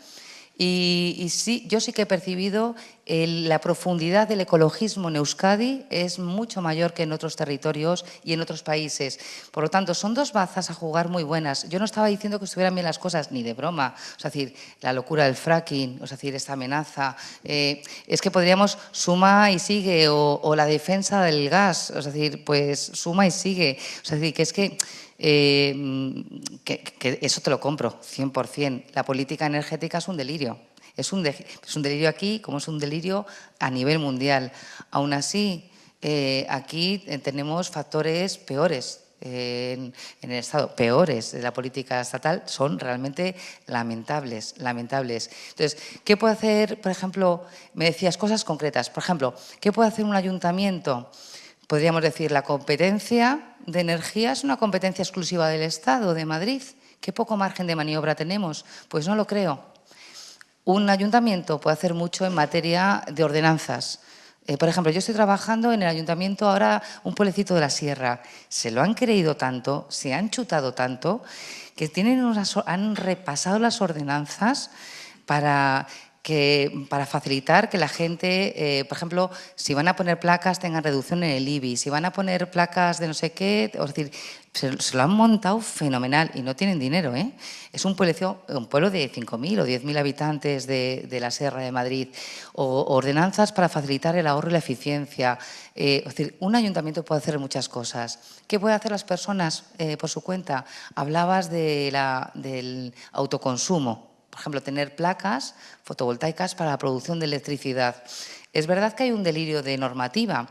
Y sí, yo sí que he percibido la profundidad del ecologismo en Euskadi es mucho mayor que en otros territorios y en otros países. Por lo tanto, son dos bazas a jugar muy buenas. Yo no estaba diciendo que estuvieran bien las cosas, ni de broma. Es decir, la locura del fracking, es decir, esta amenaza. Es que podríamos suma y sigue, o la defensa del gas, es decir, pues suma y sigue. Es decir, que es que eso te lo compro, 100%. La política energética es un delirio. Es un delirio aquí como es un delirio a nivel mundial. Aún así, aquí tenemos factores peores en el Estado, peores de la política estatal, son realmente lamentables. Entonces, ¿qué puede hacer, por ejemplo, me decías cosas concretas, por ejemplo, ¿qué puede hacer un ayuntamiento? Podríamos decir, la competencia de energía es una competencia exclusiva del Estado, de Madrid. ¿Qué poco margen de maniobra tenemos? Pues no lo creo. Un ayuntamiento puede hacer mucho en materia de ordenanzas. Por ejemplo, yo estoy trabajando en el ayuntamiento ahora, un pueblecito de la Sierra. Se lo han creído tanto, se han chutado tanto, que han repasado las ordenanzas para facilitar que la gente, por ejemplo, si van a poner placas tengan reducción en el IBI, si van a poner placas de no sé qué, es decir, se lo han montado fenomenal y no tienen dinero, ¿eh? Es un pueblo de 5.000 o 10.000 habitantes de la Sierra de Madrid, o ordenanzas para facilitar el ahorro y la eficiencia. Es decir, un ayuntamiento puede hacer muchas cosas. ¿Qué pueden hacer las personas por su cuenta? Hablabas del autoconsumo. Por ejemplo, tener placas fotovoltaicas para la producción de electricidad. Es verdad que hay un delirio de normativa,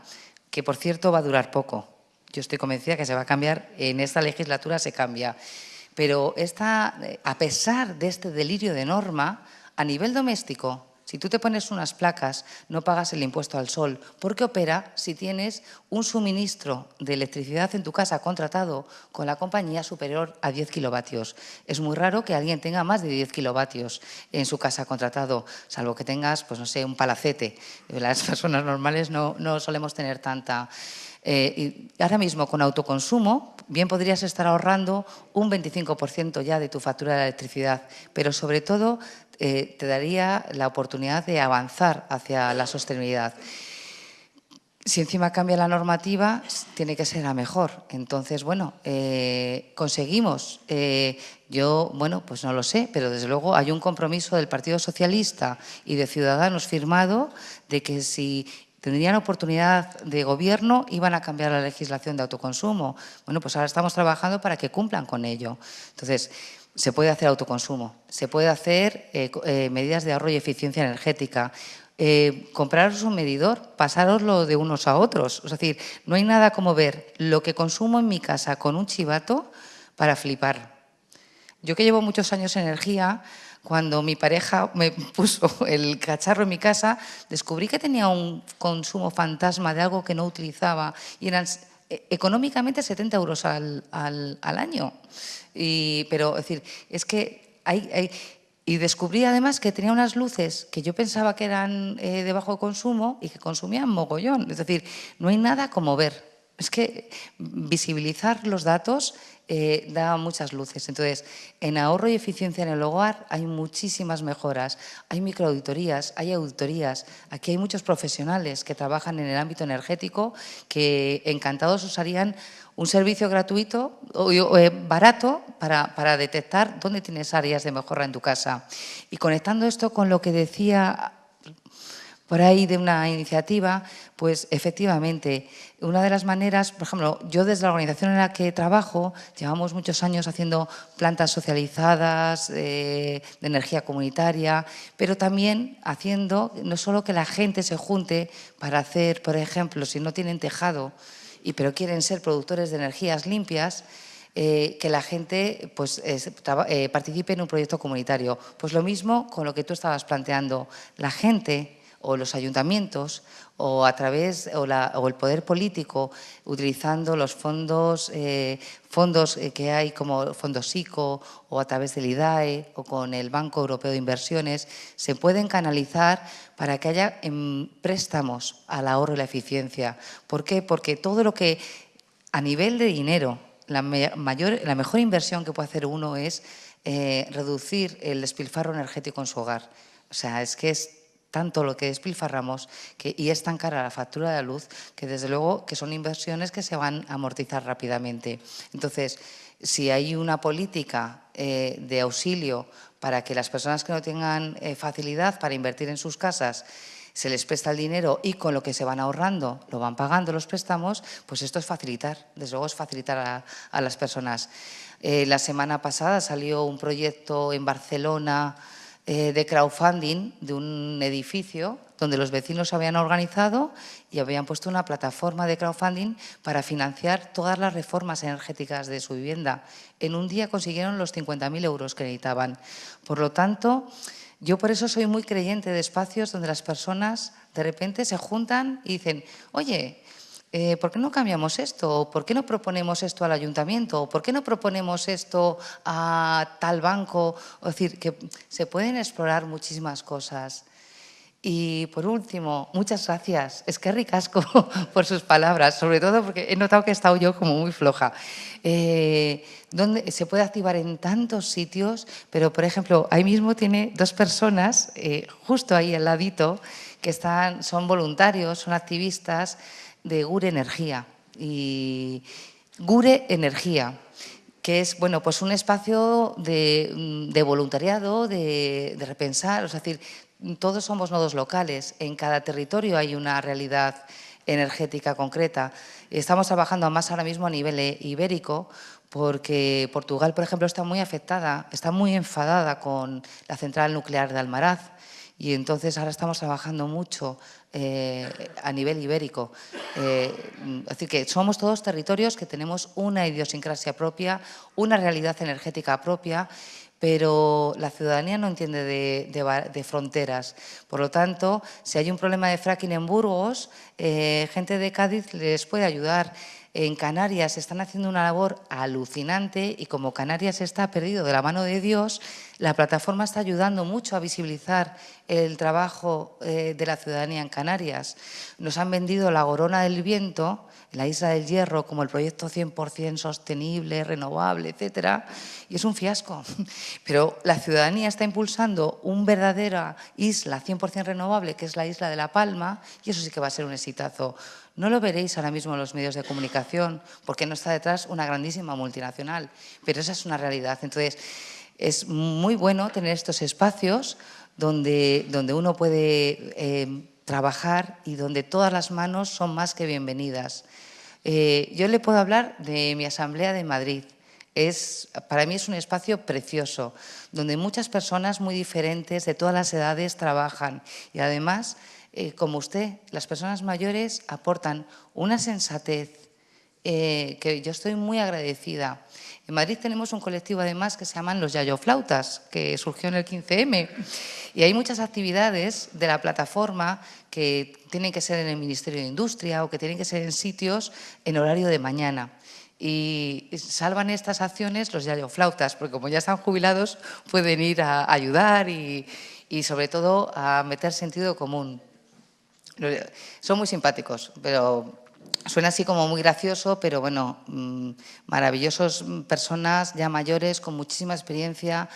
que por cierto va a durar poco. Yo estoy convencida que se va a cambiar, en esta legislatura se cambia. Pero a pesar de este delirio de norma, a nivel doméstico, si tú te pones unas placas, no pagas el impuesto al sol, porque opera si tienes un suministro de electricidad en tu casa contratado con la compañía superior a 10 kilovatios. Es muy raro que alguien tenga más de 10 kilovatios en su casa contratado, salvo que tengas, pues no sé, un palacete. Las personas normales no solemos tener tanta. Y ahora mismo con autoconsumo bien podrías estar ahorrando un 25% ya de tu factura de la electricidad, pero sobre todo te daría la oportunidad de avanzar hacia la sostenibilidad. Si encima cambia la normativa, tiene que ser a mejor. Entonces, bueno, conseguimos. Yo, bueno, pues no lo sé, pero desde luego hay un compromiso del Partido Socialista y de Ciudadanos firmado de que si tendrían oportunidad de gobierno, iban a cambiar la legislación de autoconsumo. Bueno, pues ahora estamos trabajando para que cumplan con ello. Entonces, se puede hacer autoconsumo, se puede hacer medidas de ahorro y eficiencia energética. Compraros un medidor, pasároslo de unos a otros. Es decir, no hay nada como ver lo que consumo en mi casa con un chivato para flipar. Yo que llevo muchos años en energía, cuando mi pareja me puso el cacharro en mi casa, descubrí que tenía un consumo fantasma de algo que no utilizaba y eran económicamente 70 euros al año. Pero, es decir, es que y descubrí además que tenía unas luces que yo pensaba que eran de bajo consumo y que consumían mogollón. Es decir, no hay nada como ver. Es que visibilizar los datos da muchas luces. Entonces, en ahorro y eficiencia en el hogar hay muchísimas mejoras. Hay microauditorías, hay auditorías. Aquí hay muchos profesionales que trabajan en el ámbito energético que encantados usarían un servicio gratuito o barato para detectar dónde tienes áreas de mejora en tu casa. Y conectando esto con lo que decía por ahí de una iniciativa, pues efectivamente, una de las maneras, por ejemplo, yo desde la organización en la que trabajo, llevamos muchos años haciendo plantas socializadas de energía comunitaria, pero también haciendo no solo que la gente se junte para hacer, por ejemplo, si no tienen tejado, pero quieren ser productores de energías limpias, que la gente pues, participe en un proyecto comunitario. Pues lo mismo con lo que tú estabas planteando. La gente o los ayuntamientos o a través o el poder político utilizando los fondos que hay como Fondos ICO o a través del IDAE o con el Banco Europeo de Inversiones se pueden canalizar para que haya préstamos al ahorro y la eficiencia. ¿Por qué? Porque todo lo que a nivel de dinero, la mejor inversión que puede hacer uno es reducir el despilfarro energético en su hogar. O sea, es que es tanto lo que despilfarramos y es tan cara la factura de la luz que desde luego que son inversiones que se van a amortizar rápidamente. Entonces, si hay una política de auxilio para que las personas que no tengan facilidad para invertir en sus casas se les presta el dinero y con lo que se van ahorrando lo van pagando los préstamos, pues esto es facilitar, desde luego es facilitar a las personas. La semana pasada salió un proyecto en Barcelona de crowdfunding de un edificio donde los vecinos se habían organizado y habían puesto una plataforma de crowdfunding para financiar todas las reformas energéticas de su vivienda. En un día consiguieron los 50.000 euros que necesitaban. Por lo tanto, yo por eso soy muy creyente de espacios donde las personas de repente se juntan y dicen, oye, ¿por qué no cambiamos esto? ¿Por qué no proponemos esto al ayuntamiento? ¿Por qué no proponemos esto a tal banco? Es decir, que se pueden explorar muchísimas cosas. Y por último, muchas gracias. Es que ricasco por sus palabras, sobre todo porque he notado que he estado yo como muy floja. Donde se puede activar en tantos sitios, pero por ejemplo, ahí mismo tiene 2 personas, justo ahí al ladito, que son voluntarios, son activistas de Gure Energía. Y Gure Energía, que es bueno, pues un espacio de voluntariado, de repensar, es decir, todos somos nodos locales, en cada territorio hay una realidad energética concreta. Estamos trabajando más ahora mismo a nivel ibérico, porque Portugal, por ejemplo, está muy afectada, está muy enfadada con la central nuclear de Almaraz, y entonces ahora estamos trabajando mucho a nivel ibérico. Es decir, que somos todos territorios que tenemos una idiosincrasia propia, una realidad energética propia, pero la ciudadanía no entiende de fronteras. Por lo tanto, si hay un problema de fracking en Burgos, gente de Cádiz les puede ayudar. En Canarias están haciendo una labor alucinante y como Canarias está perdido de la mano de Dios, la plataforma está ayudando mucho a visibilizar el trabajo de la ciudadanía en Canarias. Nos han vendido la Gorona del Viento, la Isla del Hierro, como el proyecto 100% sostenible, renovable, etcétera, y es un fiasco. Pero la ciudadanía está impulsando una verdadera isla 100% renovable, que es la isla de La Palma, y eso sí que va a ser un exitazo. No lo veréis ahora mismo en los medios de comunicación, porque no está detrás una grandísima multinacional, pero esa es una realidad. Entonces, es muy bueno tener estos espacios donde uno puede trabajar y donde todas las manos son más que bienvenidas. Yo le puedo hablar de mi asamblea de Madrid. Para mí es un espacio precioso, donde muchas personas muy diferentes, de todas las edades, trabajan. Y además, como usted, las personas mayores aportan una sensatez que yo estoy muy agradecida. En Madrid tenemos un colectivo además que se llaman los Yayoflautas, que surgió en el 15M. Y hay muchas actividades de la plataforma que tienen que ser en el Ministerio de Industria o que tienen que ser en sitios en horario de mañana. Y salvan estas acciones los Yayoflautas, porque como ya están jubilados pueden ir a ayudar y sobre todo a meter sentido común. Son muy simpáticos, pero suena así como muy gracioso, pero bueno, maravillosos personas ya mayores, con muchísima experiencia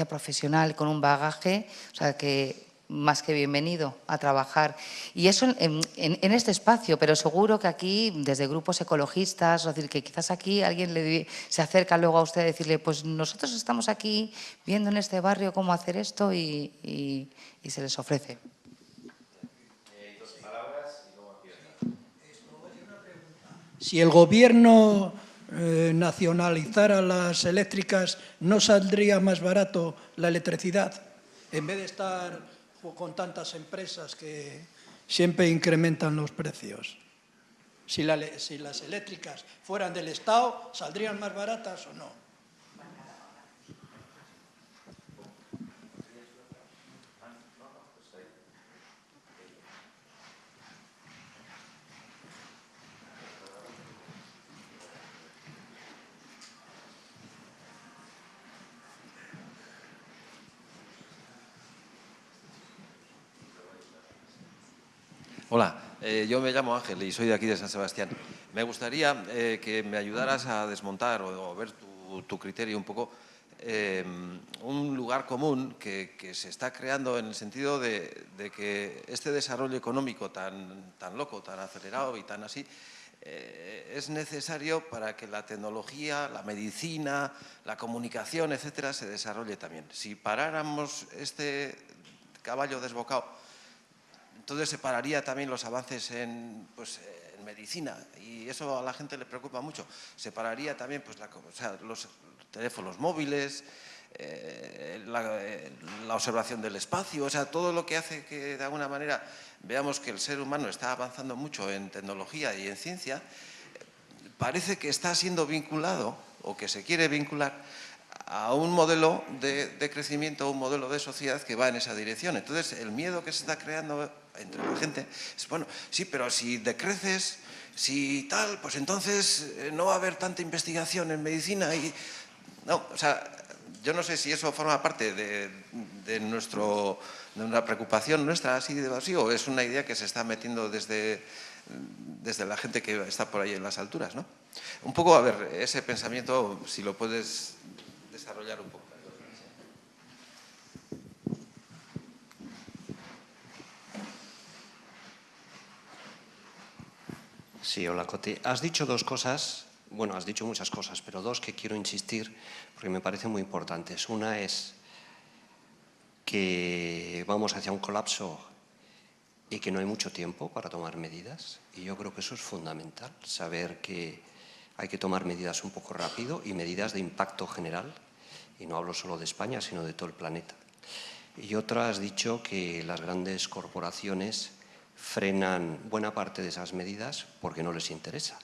profesional, con un bagaje, o sea que más que bienvenido a trabajar. Y eso en este espacio, pero seguro que aquí, desde grupos ecologistas, es decir, que quizás aquí alguien se acerca luego a usted a decirle, pues nosotros estamos aquí viendo en este barrio cómo hacer esto y se les ofrece.
Si el gobierno nacionalizara las eléctricas, ¿no saldría más barato la electricidad? En vez de estar con tantas empresas que siempre incrementan los precios. Si las eléctricas fueran del Estado, ¿saldrían más baratas o no?
Hola, yo me llamo Ángel y soy de aquí de San Sebastián. Me gustaría que me ayudaras a desmontar o ver tu criterio un poco un lugar común que se está creando en el sentido de que este desarrollo económico tan loco, tan acelerado y tan así, es necesario para que la tecnología, la medicina, la comunicación, etcétera, se desarrolle también. Si paráramos este caballo desbocado, entonces se pararía también los avances en medicina y eso a la gente le preocupa mucho. Se pararía también los teléfonos móviles, la observación del espacio, o sea, todo lo que hace que de alguna manera veamos que el ser humano está avanzando mucho en tecnología y en ciencia, parece que está siendo vinculado o que se quiere vincular a un modelo de crecimiento, un modelo de sociedad que va en esa dirección. Entonces, el miedo que se está creando entre la gente es, bueno, sí, pero si decreces, si tal, pues entonces no va a haber tanta investigación en medicina y... No, o sea, yo no sé si eso forma parte de una preocupación nuestra así o es una idea que se está metiendo desde la gente que está por ahí en las alturas, ¿no? Un poco, a ver, ese pensamiento, si lo puedes desarrollar un poco.
Sí, hola, Coti. Has dicho dos cosas, bueno, has dicho muchas cosas, pero dos que quiero insistir porque me parecen muy importantes. Una es que vamos hacia un colapso y que no hay mucho tiempo para tomar medidas. Y yo creo que eso es fundamental, saber que hay que tomar medidas un poco rápido y medidas de impacto general. Y no hablo solo de España, sino de todo el planeta. Y otra, has dicho que las grandes corporaciones frenan buena parte de esas medidas porque no les interesa.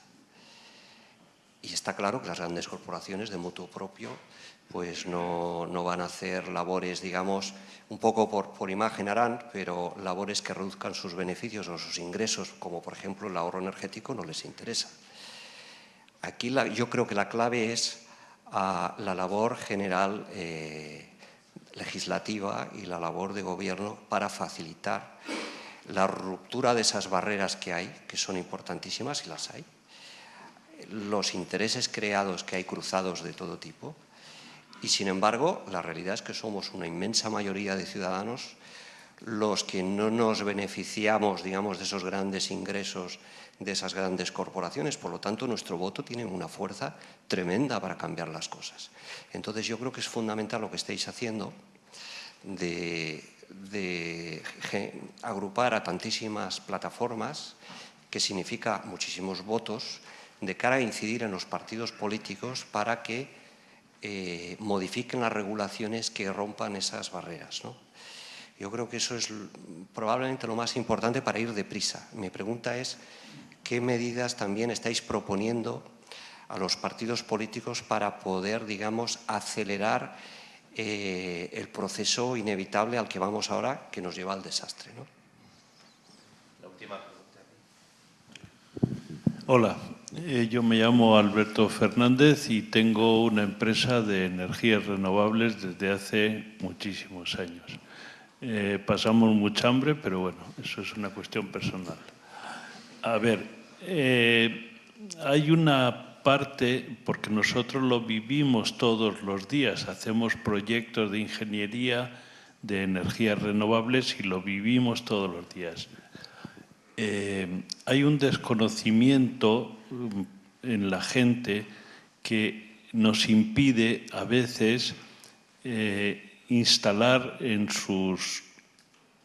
Y está claro que las grandes corporaciones de motu propio pues no van a hacer labores, digamos, un poco por imagen harán, pero labores que reduzcan sus beneficios o sus ingresos, como por ejemplo el ahorro energético, no les interesa. Aquí yo creo que la clave es la labor general legislativa y la labor de gobierno para facilitar la ruptura de esas barreras que hay, que son importantísimas y las hay, los intereses creados que hay cruzados de todo tipo y, sin embargo, la realidad es que somos una inmensa mayoría de ciudadanos los que no nos beneficiamos, digamos, de esos grandes ingresos de esas grandes corporaciones. Por lo tanto, nuestro voto tiene una fuerza tremenda para cambiar las cosas. Entonces, yo creo que es fundamental lo que estáis haciendo de agrupar a tantísimas plataformas, que significa muchísimos votos, de cara a incidir en los partidos políticos para que modifiquen las regulaciones que rompan esas barreras, ¿no? Yo creo que eso es probablemente lo más importante para ir deprisa. Mi pregunta es, ¿qué medidas también estáis proponiendo a los partidos políticos para poder, digamos, acelerar el proceso inevitable al que vamos ahora, que nos lleva al desastre, ¿no?
La última pregunta.
Hola, yo me llamo Alberto Fernández y tengo una empresa de energías renovables desde hace muchísimos años. Pasamos mucha hambre, pero bueno, eso es una cuestión personal. A ver, hay una parte, porque nosotros lo vivimos todos los días, hacemos proyectos de ingeniería de energías renovables y lo vivimos todos los días. Hay un desconocimiento en la gente que nos impide a veces instalar en sus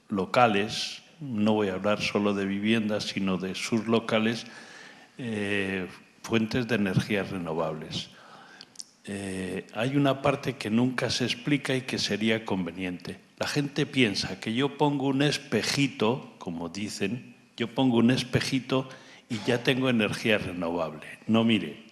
locales, no voy a hablar solo de viviendas, sino de sus locales, fuentes de energías renovables. Hay una parte que nunca se explica y que sería conveniente. La gente piensa que yo pongo un espejito, como dicen, yo pongo un espejito y ya tengo energía renovable. No, mire,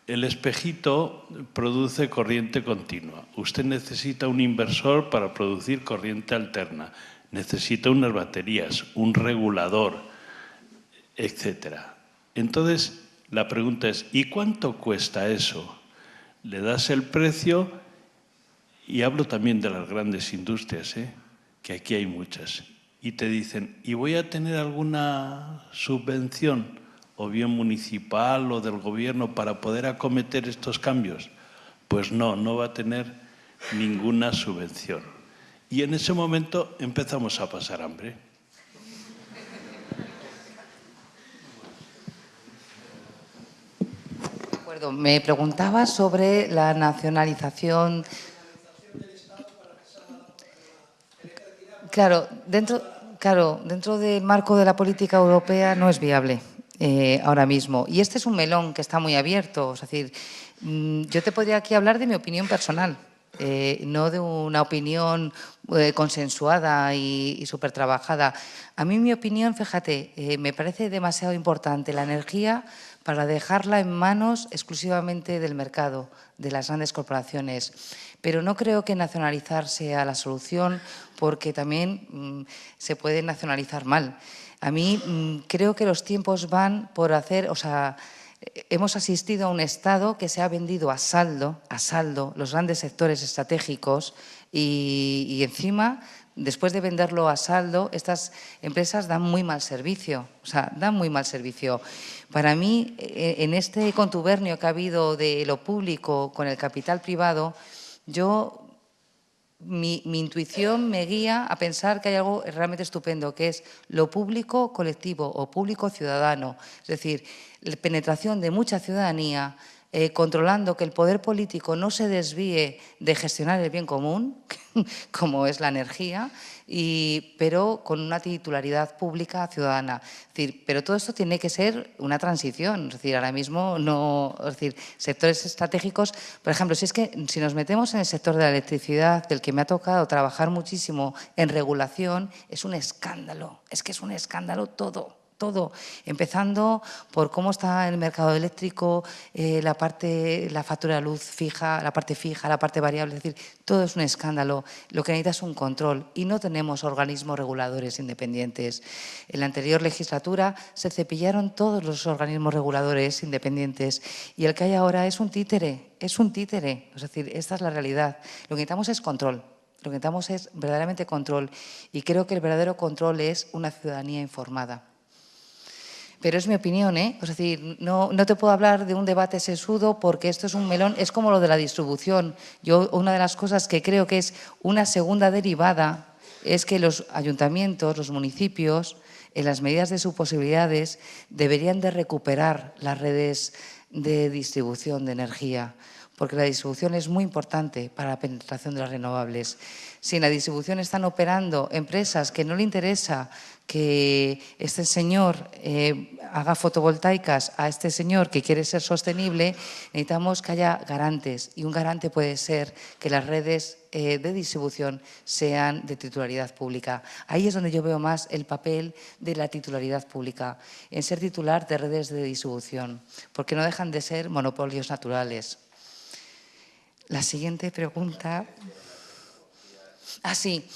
el espejito produce corriente continua. Usted necesita un inversor para producir corriente alterna. Necesita unas baterías, un regulador, etcétera. Entonces, la pregunta es, ¿y cuánto cuesta eso? Le das el precio, y hablo también de las grandes industrias, que aquí hay muchas, y te dicen, ¿y voy a tener alguna subvención, o bien municipal o del gobierno, para poder acometer estos cambios? Pues no, no va a tener ninguna subvención. Y en ese momento empezamos a pasar hambre.
Me preguntaba sobre la nacionalización. Claro, dentro del marco de la política europea no es viable ahora mismo. Y este es un melón que está muy abierto. Es decir, yo te podría aquí hablar de mi opinión personal, no de una opinión consensuada y súper trabajada. A mí mi opinión, fíjate, me parece demasiado importante la energía para dejarla en manos exclusivamente del mercado, de las grandes corporaciones. Pero no creo que nacionalizar sea la solución, porque también se puede nacionalizar mal. A mí creo que los tiempos van por hacer, hemos asistido a un Estado que se ha vendido a saldo los grandes sectores estratégicos y encima, después de venderlo a saldo, estas empresas dan muy mal servicio, o sea, dan muy mal servicio. Para mí, en este contubernio que ha habido de lo público con el capital privado, mi intuición me guía a pensar que hay algo realmente estupendo, que es lo público colectivo o público ciudadano. Es decir, la penetración de mucha ciudadanía, controlando que el poder político no se desvíe de gestionar el bien común, como es la energía, pero con una titularidad pública ciudadana. Es decir, pero todo esto tiene que ser una transición. Es decir, ahora mismo no, es decir, sectores estratégicos, por ejemplo, si nos metemos en el sector de la electricidad, del que me ha tocado trabajar muchísimo en regulación, es un escándalo. Es que es un escándalo todo. Empezando por cómo está el mercado eléctrico, la factura de luz fija, la parte fija, la parte variable, es decir, todo es un escándalo. Lo que necesita es un control y no tenemos organismos reguladores independientes. En la anterior legislatura se cepillaron todos los organismos reguladores independientes y el que hay ahora es un títere, es decir, esta es la realidad. Lo que necesitamos es control. Lo que necesitamos es verdaderamente control y creo que el verdadero control es una ciudadanía informada. Pero es mi opinión, ¿eh? Es decir, no te puedo hablar de un debate sesudo porque esto es un melón, es como lo de la distribución. Yo, una de las cosas que creo que es una segunda derivada es que los ayuntamientos, los municipios, en las medidas de sus posibilidades, deberían de recuperar las redes de distribución de energía, porque la distribución es muy importante para la penetración de las renovables. Si en la distribución están operando empresas que no le interesa que este señor haga fotovoltaicas a este señor que quiere ser sostenible, necesitamos que haya garantes y un garante puede ser que las redes de distribución sean de titularidad pública. Ahí es donde yo veo más el papel de la titularidad pública, en ser titular de redes de distribución, porque no dejan de ser monopolios naturales. La siguiente pregunta. Sí.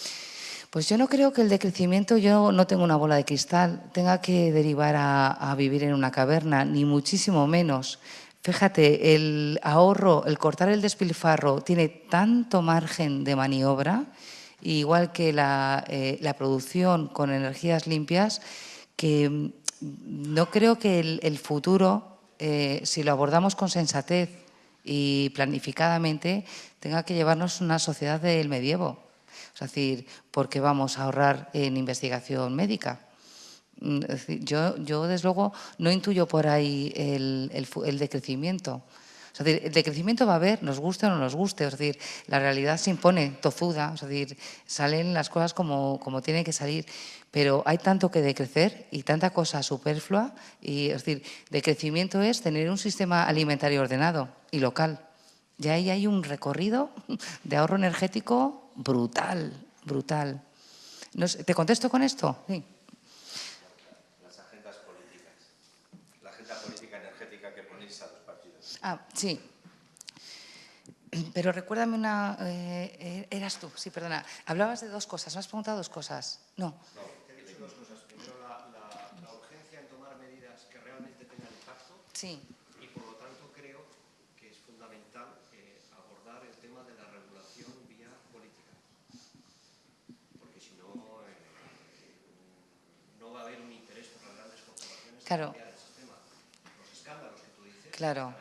Pues yo no creo que el decrecimiento, yo no tengo una bola de cristal, tenga que derivar a vivir en una caverna, ni muchísimo menos. Fíjate, el ahorro, el cortar el despilfarro tiene tanto margen de maniobra, igual que la producción con energías limpias, que no creo que el futuro, si lo abordamos con sensatez y planificadamente, tenga que llevarnos una sociedad del medievo. Es decir, porque vamos a ahorrar en investigación médica. Es decir, yo, desde luego, no intuyo por ahí el decrecimiento. Es decir, el decrecimiento va a haber, nos guste o no nos guste. Es decir, la realidad se impone tozuda. Es decir, salen las cosas como tienen que salir. Pero hay tanto que decrecer y tanta cosa superflua. Es decir, decrecimiento es tener un sistema alimentario ordenado y local. Y ahí hay un recorrido de ahorro energético brutal. ¿Te contesto con esto? Sí.
Las agendas políticas. La agenda política energética que ponéis a los partidos.
Sí. Pero recuérdame una... eras tú, sí, perdona. Hablabas de dos cosas. ¿Me has preguntado dos cosas? No.
Te he dicho dos cosas. Primero, la urgencia en tomar medidas que realmente tengan impacto.
Sí.
Y por lo tanto creo que es fundamental abordar el tema de la regulación vía política. Porque si no, no va a haber un interés por las grandes corporaciones en cambiar el sistema. Los escándalos que tú dices.
Claro.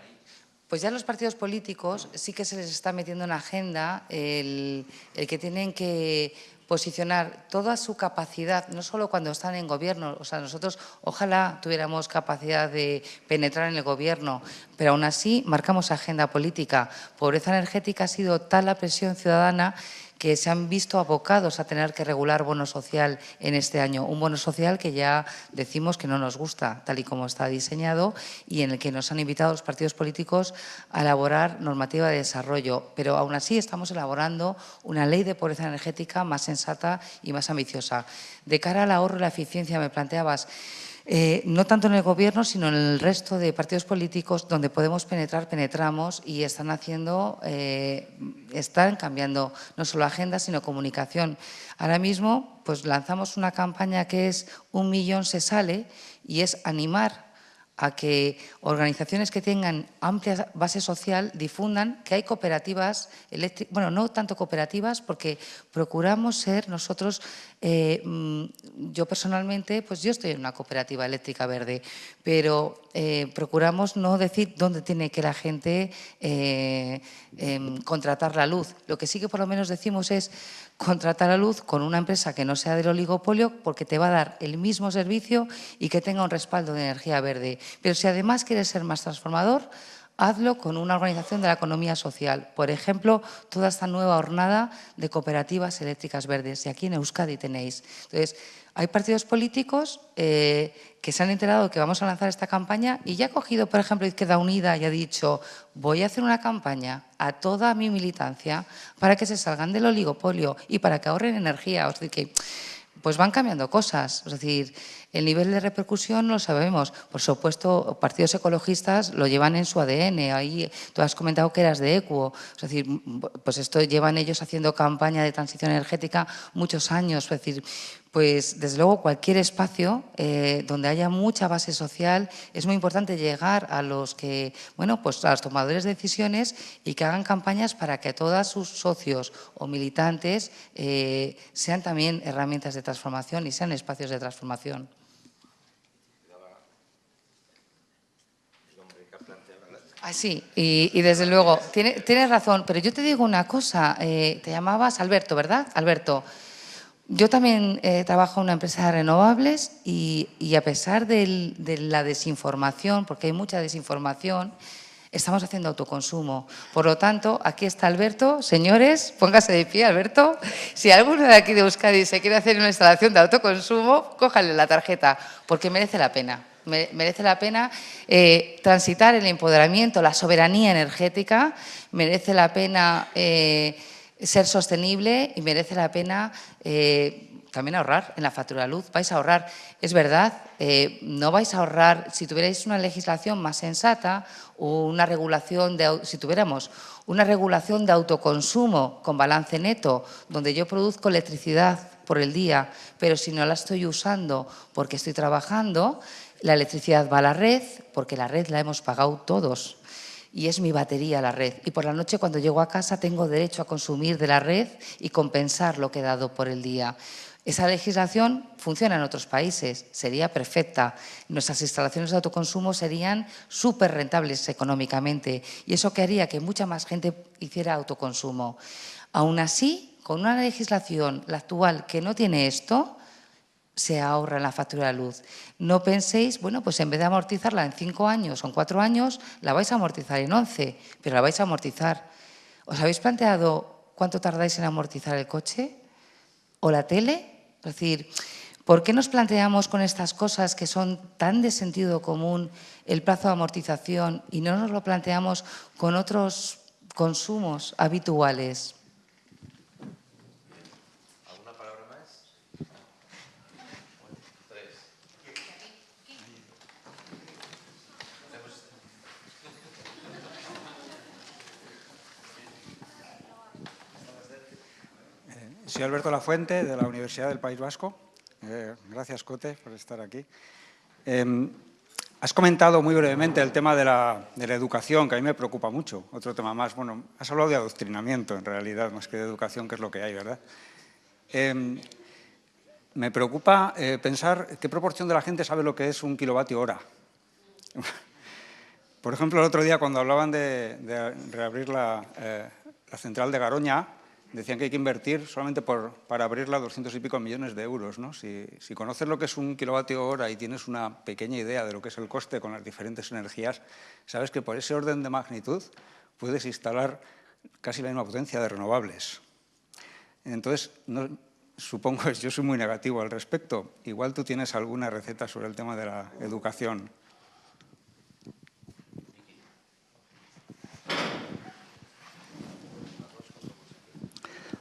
Pues ya los partidos políticos sí que se les está metiendo en agenda el que tienen que posicionar toda su capacidad, no solo cuando están en gobierno, o sea, nosotros ojalá tuviéramos capacidad de penetrar en el gobierno, pero aún así marcamos agenda política. Pobreza energética ha sido tal la presión ciudadana que se han visto abocados a tener que regular bono social en este año. Un bono social que ya decimos que no nos gusta, tal y como está diseñado, y en el que nos han invitado los partidos políticos a elaborar normativa de desarrollo. Pero aún así estamos elaborando una ley de pobreza energética más sensata y más ambiciosa. De cara al ahorro y la eficiencia, me planteabas, no tanto en el gobierno, sino en el resto de partidos políticos donde podemos penetrar, penetramos y están cambiando no solo agenda, sino comunicación. Ahora mismo pues lanzamos una campaña que es 1 millón se sale y es animar a que organizaciones que tengan amplia base social difundan que hay cooperativas eléctricas, bueno, no tanto cooperativas, porque procuramos ser nosotros, yo personalmente, pues yo estoy en una cooperativa eléctrica verde, pero procuramos no decir dónde tiene que la gente contratar la luz. Lo que sí que por lo menos decimos es contratar la luz con una empresa que no sea del oligopolio, porque te va a dar el mismo servicio y que tenga un respaldo de energía verde. Pero si además quieres ser más transformador, hazlo con una organización de la economía social. Por ejemplo, toda esta nueva hornada de cooperativas eléctricas verdes. Y aquí en Euskadi tenéis. Entonces, hay partidos políticos que se han enterado de que vamos a lanzar esta campaña y ya ha cogido, por ejemplo, Izquierda Unida y ha dicho: voy a hacer una campaña a toda mi militancia para que se salgan del oligopolio y para que ahorren energía. O sea, que pues van cambiando cosas. Es decir, el nivel de repercusión lo sabemos. Por supuesto, partidos ecologistas lo llevan en su ADN. Ahí tú has comentado que eras de Equo. Es decir, pues esto llevan ellos haciendo campaña de transición energética muchos años. Es decir, pues desde luego cualquier espacio donde haya mucha base social es muy importante llegar a los que, bueno, pues a los tomadores de decisiones y que hagan campañas para que todos sus socios o militantes sean también herramientas de transformación y sean espacios de transformación. Sí, y desde luego, tienes razón, pero yo te digo una cosa, te llamabas Alberto, ¿verdad? Alberto. Yo también trabajo en una empresa de renovables y a pesar de la desinformación, porque hay mucha desinformación, estamos haciendo autoconsumo. Por lo tanto, aquí está Alberto. Señores, póngase de pie, Alberto. Si alguno de aquí de Euskadi se quiere hacer una instalación de autoconsumo, cójale la tarjeta, porque merece la pena. Merece la pena transitar el empoderamiento, la soberanía energética, merece la pena ser sostenible y merece la pena también ahorrar en la factura de luz. Vais a ahorrar, es verdad, no vais a ahorrar si tuvierais una legislación más sensata o una regulación si tuviéramos una regulación de autoconsumo con balance neto, donde yo produzco electricidad por el día, pero si no la estoy usando porque estoy trabajando, la electricidad va a la red, porque la red la hemos pagado todos. Y es mi batería la red. Y por la noche, cuando llego a casa, tengo derecho a consumir de la red y compensar lo que he dado por el día. Esa legislación funciona en otros países, sería perfecta. Nuestras instalaciones de autoconsumo serían súper rentables económicamente y eso que haría que mucha más gente hiciera autoconsumo. Aún así, con una legislación, la actual, que no tiene esto, se ahorra en la factura de luz. No penséis, bueno, pues en vez de amortizarla en 5 años o en 4 años, la vais a amortizar en 11, pero la vais a amortizar. ¿Os habéis planteado cuánto tardáis en amortizar el coche o la tele? Es decir, ¿por qué nos planteamos con estas cosas que son tan de sentido común el plazo de amortización y no nos lo planteamos con otros consumos habituales?
Soy Alberto Lafuente, de la Universidad del País Vasco. Gracias, Cote, por estar aquí. Has comentado muy brevemente el tema de la educación, que a mí me preocupa mucho. Otro tema más. Bueno, has hablado de adoctrinamiento, en realidad, más que de educación, que es lo que hay, ¿verdad? Me preocupa pensar qué proporción de la gente sabe lo que es 1 kilovatio hora. Por ejemplo, el otro día, cuando hablaban de reabrir la central de Garoña, decían que hay que invertir solamente para abrirla 200 y pico millones de euros, ¿no? Si conoces lo que es 1 kilovatio hora y tienes una pequeña idea de lo que es el coste con las diferentes energías, sabes que por ese orden de magnitud puedes instalar casi la misma potencia de renovables. Entonces, supongo que yo soy muy negativo al respecto. Igual tú tienes alguna receta sobre el tema de la educación.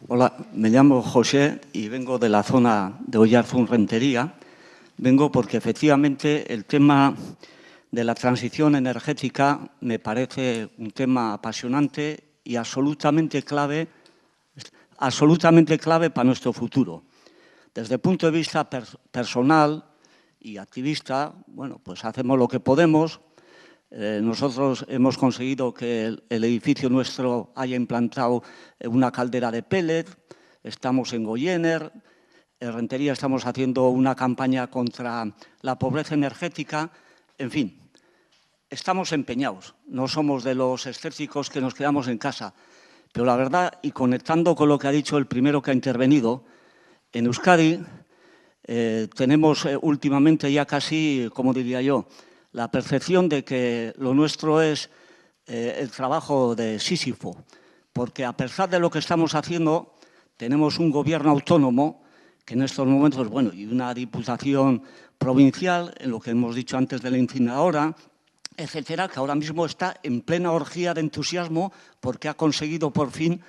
Hola, me llamo José y vengo de la zona de Oyarzún-Rentería. Vengo porque efectivamente el tema de la transición energética me parece un tema apasionante y absolutamente clave para nuestro futuro. Desde el punto de vista personal y activista, bueno, pues hacemos lo que podemos. Nosotros hemos conseguido que el edificio nuestro haya implantado una caldera de pellet, estamos en Goyener, en Rentería estamos haciendo una campaña contra la pobreza energética, en fin, estamos empeñados, no somos de los escépticos que nos quedamos en casa, pero la verdad, y conectando con lo que ha dicho el primero que ha intervenido, en Euskadi tenemos últimamente ya casi, como diría yo, la percepción de que lo nuestro es el trabajo de Sísifo, porque a pesar de lo que estamos haciendo, tenemos un gobierno autónomo que en estos momentos, bueno, y una diputación provincial, en lo que hemos dicho antes de la incineradora, etcétera, que ahora mismo está en plena orgía de entusiasmo porque ha conseguido por fin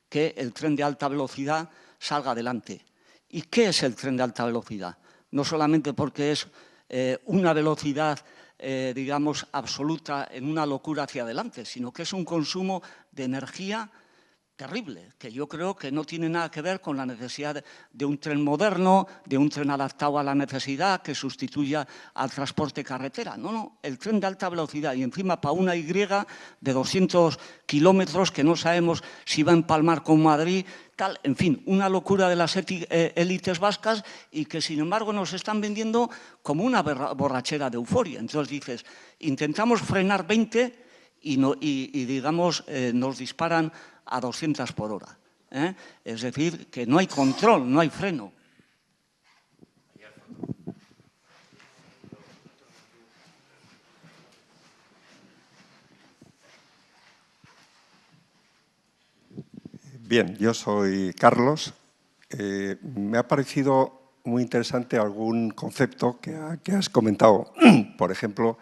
que el tren de alta velocidad salga adelante. ¿Y qué es el tren de alta velocidad? No solamente porque es una velocidad digamos, absoluta en una locura hacia adelante, sino que es un consumo de energía terrible, que yo creo que no tiene nada que ver con la necesidad de un tren moderno, de un tren adaptado a la necesidad que sustituya al transporte carretera. No, no, el tren de alta velocidad y encima para una Y de 200 kilómetros que no sabemos si va a empalmar con Madrid, tal, en fin, una locura de las élites vascas y que sin embargo nos están vendiendo como una borrachera de euforia. Entonces dices, intentamos frenar 20 y digamos, nos disparan a 200 por hora. Es decir, que no hay control, no hay freno.
Bien, yo soy Carlos. Me ha parecido muy interesante algún concepto que has comentado. Por ejemplo,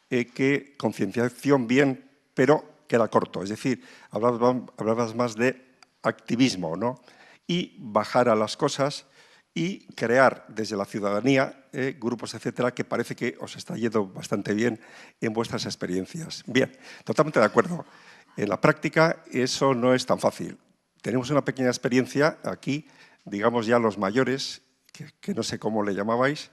que concienciación bien, pero queda corto. Es decir, hablabas más de activismo, ¿no? Y bajar a las cosas y crear desde la ciudadanía grupos, etcétera, que parece que os está yendo bastante bien en vuestras experiencias. Bien, totalmente de acuerdo. En la práctica eso no es tan fácil. Tenemos una pequeña experiencia aquí, digamos ya los mayores, que no sé cómo le llamabais,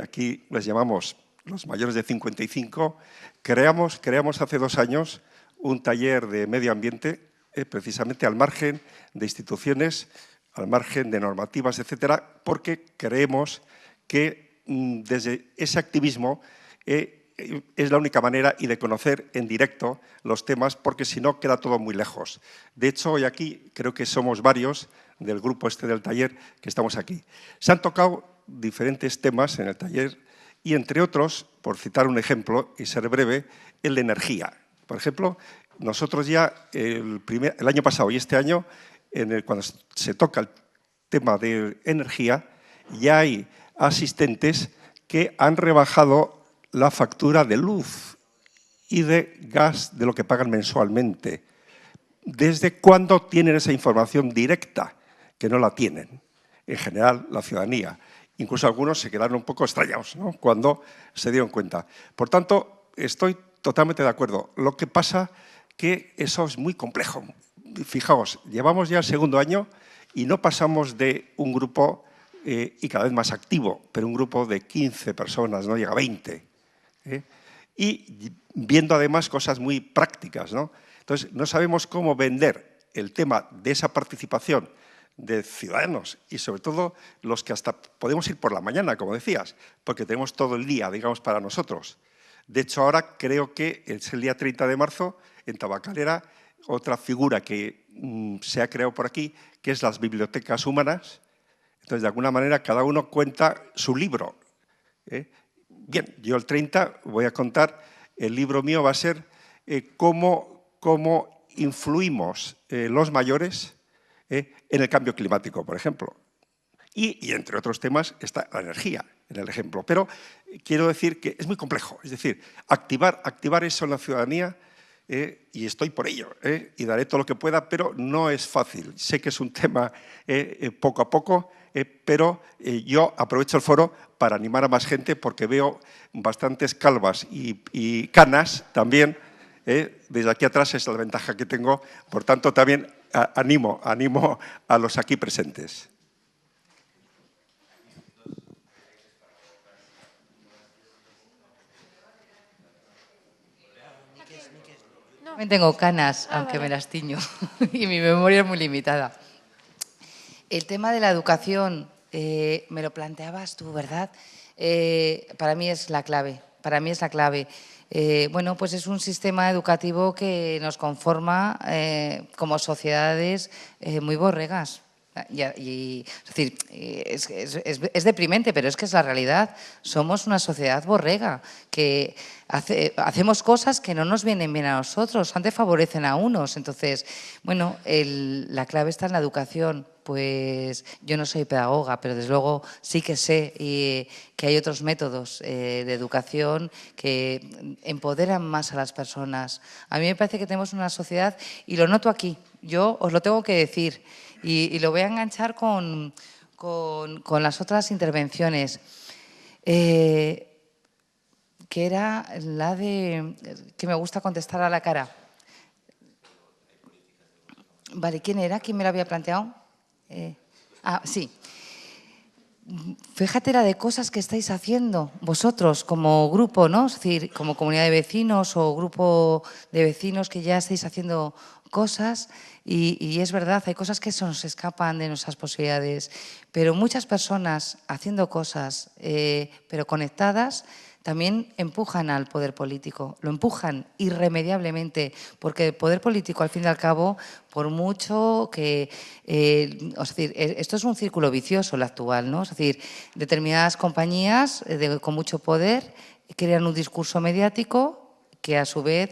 aquí les llamamos los mayores de 55, creamos hace 2 años un taller de medio ambiente, precisamente al margen de instituciones, al margen de normativas, etcétera, porque creemos que desde ese activismo es la única manera y de conocer en directo los temas, porque si no queda todo muy lejos. De hecho, hoy aquí creo que somos varios del grupo este del taller que estamos aquí. Se han tocado diferentes temas en el taller y, entre otros, por citar un ejemplo y ser breve, el de energía. Por ejemplo, nosotros ya el año pasado y este año, cuando se toca el tema de energía, ya hay asistentes que han rebajado la factura de luz y de gas de lo que pagan mensualmente. ¿Desde cuándo tienen esa información directa? Que no la tienen, en general, la ciudadanía. Incluso algunos se quedaron un poco extrañados, ¿no?, cuando se dieron cuenta. Por tanto, estoy totalmente de acuerdo. Lo que pasa que eso es muy complejo. Fijaos, llevamos ya el 2.º año y no pasamos de un grupo, y cada vez más activo, pero un grupo de 15 personas, no llega a 20. Y viendo además cosas muy prácticas, ¿no? Entonces, no sabemos cómo vender el tema de esa participación de ciudadanos y sobre todo los que hasta podemos ir por la mañana, como decías, porque tenemos todo el día, digamos, para nosotros. De hecho, ahora creo que es el día 30 de marzo, en Tabacalera, otra figura que se ha creado por aquí, que es las bibliotecas humanas. Entonces, de alguna manera, cada uno cuenta su libro. Bien, yo el 30 voy a contar, el libro mío va a ser cómo influimos los mayores en el cambio climático, por ejemplo. Y entre otros temas está la energía en el ejemplo. Pero quiero decir que es muy complejo. Es decir, activar eso en la ciudadanía, y estoy por ello, y daré todo lo que pueda, pero no es fácil. Sé que es un tema poco a poco, pero yo aprovecho el foro para animar a más gente porque veo bastantes calvas y canas también. Desde aquí atrás es la ventaja que tengo. Por tanto, también animo a los aquí presentes.
También tengo canas, aunque me las tiño, y mi memoria es muy limitada. El tema de la educación, me lo planteabas tú, ¿verdad? Para mí es la clave, para mí es la clave. Bueno, pues es un sistema educativo que nos conforma como sociedades muy borregas. Es decir, es deprimente, pero es que es la realidad. Somos una sociedad borrega, que hacemos cosas que no nos vienen bien a nosotros, antes favorecen a unos. Entonces, bueno, la clave está en la educación. Pues yo no soy pedagoga, pero desde luego sí que sé que hay otros métodos de educación que empoderan más a las personas. A mí me parece que tenemos una sociedad, y lo noto aquí, yo os lo tengo que decir, y lo voy a enganchar con las otras intervenciones, que era la de que me gusta contestar a la cara. Vale, ¿quién era? ¿Quién me lo había planteado? Sí. Fíjate la de cosas que estáis haciendo vosotros como grupo, ¿no? Es decir, como comunidad de vecinos o grupo de vecinos que ya estáis haciendo cosas y es verdad, hay cosas que se nos escapan de nuestras posibilidades, pero muchas personas haciendo cosas, pero conectadas, también empujan al poder político, lo empujan irremediablemente, porque el poder político, al fin y al cabo, por mucho que… es decir, esto es un círculo vicioso el actual, ¿no? Es decir, determinadas compañías con mucho poder crean un discurso mediático que a su vez…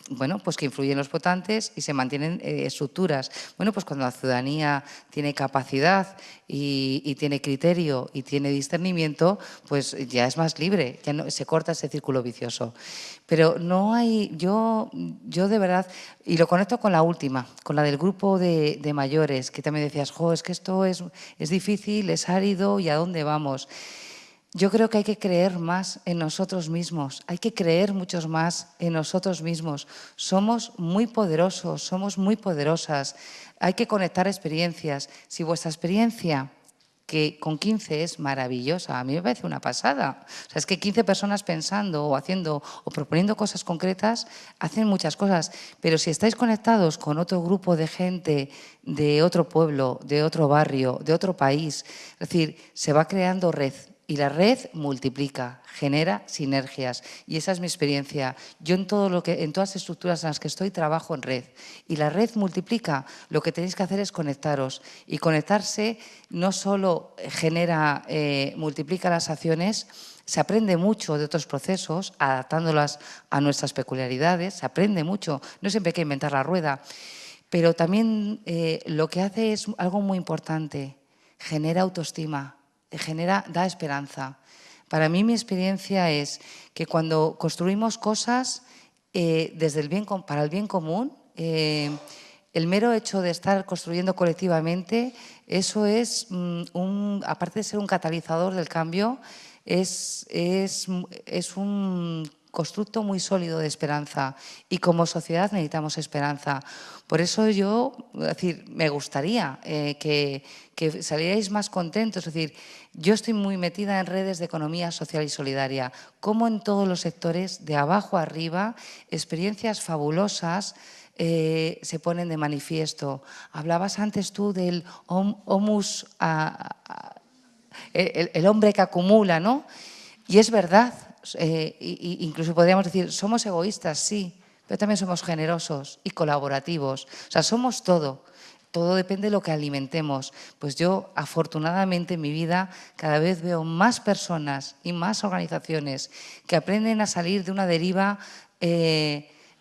bueno, pues que influyen los votantes y se mantienen estructuras. Bueno, pues cuando la ciudadanía tiene capacidad y tiene criterio y tiene discernimiento, pues ya es más libre, ya no, se corta ese círculo vicioso. Pero no hay, yo de verdad, y lo conecto con la última, con la del grupo de mayores, que también decías, jo, es que esto es difícil, es árido, ¿y a dónde vamos? Yo creo que hay que creer más en nosotros mismos, hay que creer muchos más en nosotros mismos. Somos muy poderosos, somos muy poderosas, hay que conectar experiencias. Si vuestra experiencia, que con 15 es maravillosa, a mí me parece una pasada. O sea, es que 15 personas pensando o haciendo o proponiendo cosas concretas hacen muchas cosas, pero si estáis conectados con otro grupo de gente de otro pueblo, de otro barrio, de otro país, es decir, se va creando red. Y la red multiplica, genera sinergias. Y esa es mi experiencia. Yo en todas las estructuras en las que estoy trabajo en red. Y la red multiplica. Lo que tenéis que hacer es conectaros. Y conectarse no solo multiplica las acciones, se aprende mucho de otros procesos, adaptándolas a nuestras peculiaridades. Se aprende mucho. No siempre hay que inventar la rueda. Pero también lo que hace es algo muy importante. Genera autoestima. Da esperanza. Para mí mi experiencia es que cuando construimos cosas para el bien común, el mero hecho de estar construyendo colectivamente, eso es, aparte de ser un catalizador del cambio, es un constructo muy sólido de esperanza y como sociedad necesitamos esperanza. Por eso yo, me gustaría que salierais más contentos. Es decir, yo estoy muy metida en redes de economía social y solidaria, como en todos los sectores, de abajo a arriba, experiencias fabulosas se ponen de manifiesto. Hablabas antes tú del homus, el hombre que acumula, ¿no? Y es verdad. Incluso podríamos decir, somos egoístas, sí, pero también somos generosos y colaborativos. O sea, somos todo. Todo depende de lo que alimentemos. Pues yo, afortunadamente, en mi vida cada vez veo más personas y más organizaciones que aprenden a salir de una deriva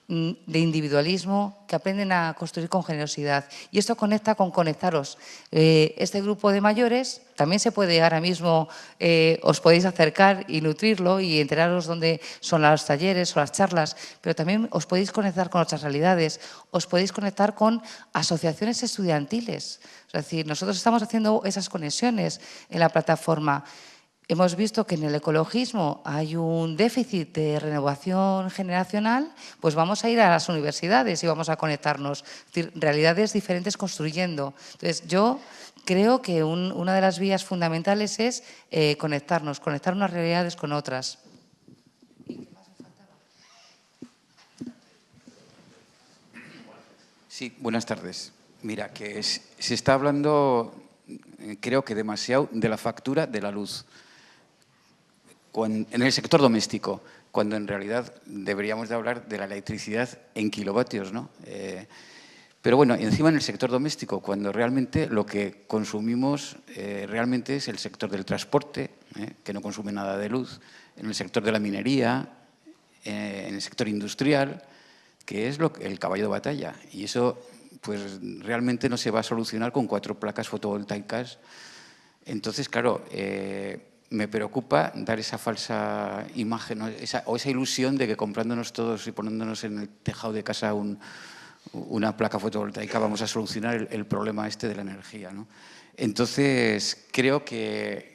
de individualismo, que aprenden a construir con generosidad. Y esto conecta con conectaros. Este grupo de mayores también se puede ahora mismo, os podéis acercar y nutrirlo y enteraros dónde son los talleres o las charlas, pero también os podéis conectar con otras realidades, os podéis conectar con asociaciones estudiantiles. Es decir, nosotros estamos haciendo esas conexiones en la plataforma. Hemos visto que en el ecologismo hay un déficit de renovación generacional, pues vamos a ir a las universidades y vamos a conectarnos. Es decir, realidades diferentes construyendo. Entonces, yo creo que una de las vías fundamentales es conectar unas realidades con otras.
Sí, buenas tardes. Mira, que se está hablando, creo que demasiado, de la factura de la luz en el sector doméstico, cuando en realidad deberíamos de hablar de la electricidad en kilovatios, ¿no? Pero bueno, encima en el sector doméstico, cuando realmente lo que consumimos realmente es el sector del transporte, que no consume nada de luz, en el sector de la minería, en el sector industrial, que es el caballo de batalla. Y eso pues realmente no se va a solucionar con 4 placas fotovoltaicas. Entonces, claro, me preocupa dar esa falsa imagen o esa ilusión de que comprándonos todos y poniéndonos en el tejado de casa una placa fotovoltaica vamos a solucionar el problema este de la energía, ¿no? Entonces, creo que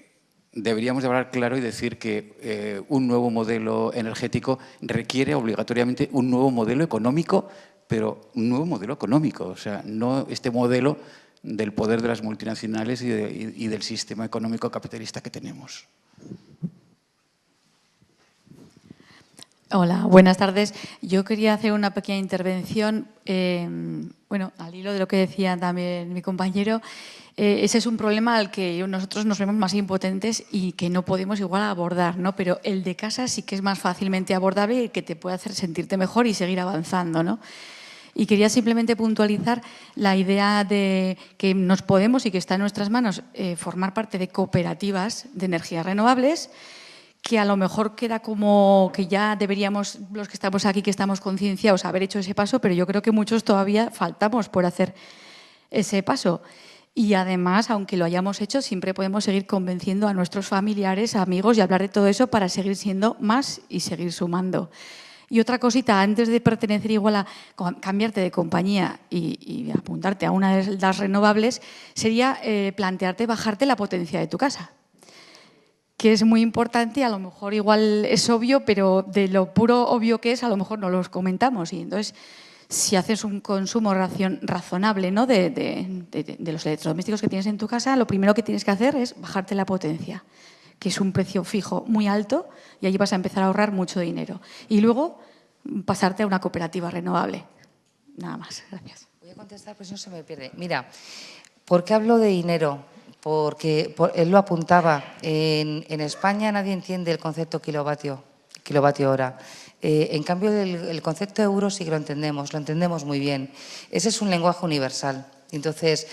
deberíamos de hablar claro y decir que un nuevo modelo energético requiere obligatoriamente un nuevo modelo económico, pero un nuevo modelo económico, o sea, no este modelo del poder de las multinacionales y del sistema económico capitalista que tenemos.
Hola, buenas tardes. Yo quería hacer una pequeña intervención, bueno, al hilo de lo que decía también mi compañero. Ese es un problema al que nosotros nos vemos más impotentes y que no podemos igual abordar, ¿no? Pero el de casa sí que es más fácilmente abordable y que te puede hacer sentirte mejor y seguir avanzando, ¿no? Y quería simplemente puntualizar la idea de que nos podemos y que está en nuestras manos formar parte de cooperativas de energías renovables, que a lo mejor queda como que ya deberíamos, los que estamos aquí, que estamos concienciados, haber hecho ese paso, pero yo creo que muchos todavía faltamos por hacer ese paso. Y además, aunque lo hayamos hecho, siempre podemos seguir convenciendo a nuestros familiares, amigos y hablar de todo eso para seguir siendo más y seguir sumando. Y otra cosita, antes de pertenecer igual a cambiarte de compañía y apuntarte a una de las renovables, sería plantearte bajarte la potencia de tu casa, que es muy importante, a lo mejor igual es obvio, pero de lo puro obvio que es, a lo mejor no los comentamos. Y entonces, si haces un consumo razonable, ¿no? de los electrodomésticos que tienes en tu casa, lo primero que tienes que hacer es bajarte la potencia, que es un precio fijo muy alto y allí vas a empezar a ahorrar mucho dinero. Y luego pasarte a una cooperativa renovable. Nada más, gracias.
Voy a contestar, pues no se me pierde. Mira, ¿por qué hablo de dinero? Porque él lo apuntaba. En España nadie entiende el concepto kilovatio hora. En cambio, el concepto de euro sí que lo entendemos muy bien. Ese es un lenguaje universal. Entonces,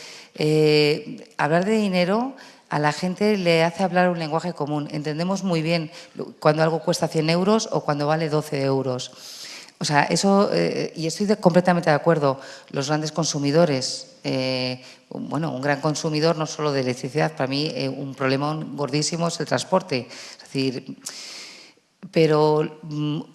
hablar de dinero a la gente le hace hablar un lenguaje común. Entendemos muy bien cuando algo cuesta 100 euros o cuando vale 12 euros. O sea, eso, y estoy completamente de acuerdo, los grandes consumidores, bueno, un gran consumidor no solo de electricidad, para mí un problema gordísimo es el transporte. Es decir, pero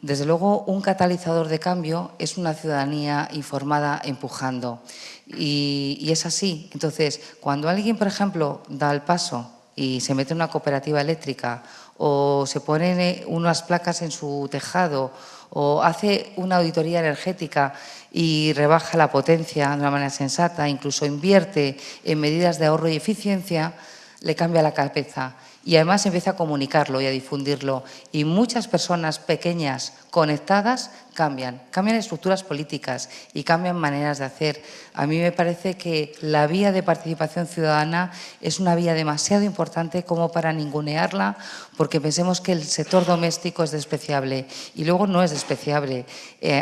desde luego un catalizador de cambio es una ciudadanía informada empujando. Y es así. Entonces, cuando alguien, por ejemplo, da el paso y se mete en una cooperativa eléctrica o se pone unas placas en su tejado o hace una auditoría energética y rebaja la potencia de una manera sensata, incluso invierte en medidas de ahorro y eficiencia, le cambia la cabeza. Y además empieza a comunicarlo y a difundirlo. Y muchas personas pequeñas conectadas cambian estructuras políticas y cambian maneras de hacer. A mí me parece que la vía de participación ciudadana es una vía demasiado importante como para ningunearla, porque pensemos que el sector doméstico es despreciable y luego no es despreciable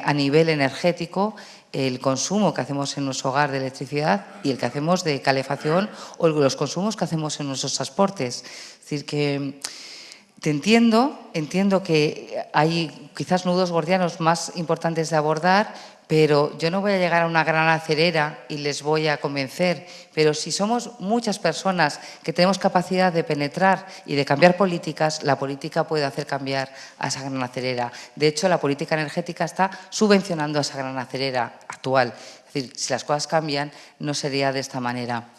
a nivel energético. El consumo que hacemos en nuestro hogar de electricidad y el que hacemos de calefacción o los consumos que hacemos en nuestros transportes. Es decir, que te entiendo que hay quizás nudos gordianos más importantes de abordar, pero yo no voy a llegar a una gran acerera y les voy a convencer. Pero si somos muchas personas que tenemos capacidad de penetrar y de cambiar políticas, la política puede hacer cambiar a esa gran acerera. De hecho, la política energética está subvencionando a esa gran acerera actual. Es decir, si las cosas cambian, no sería de esta manera.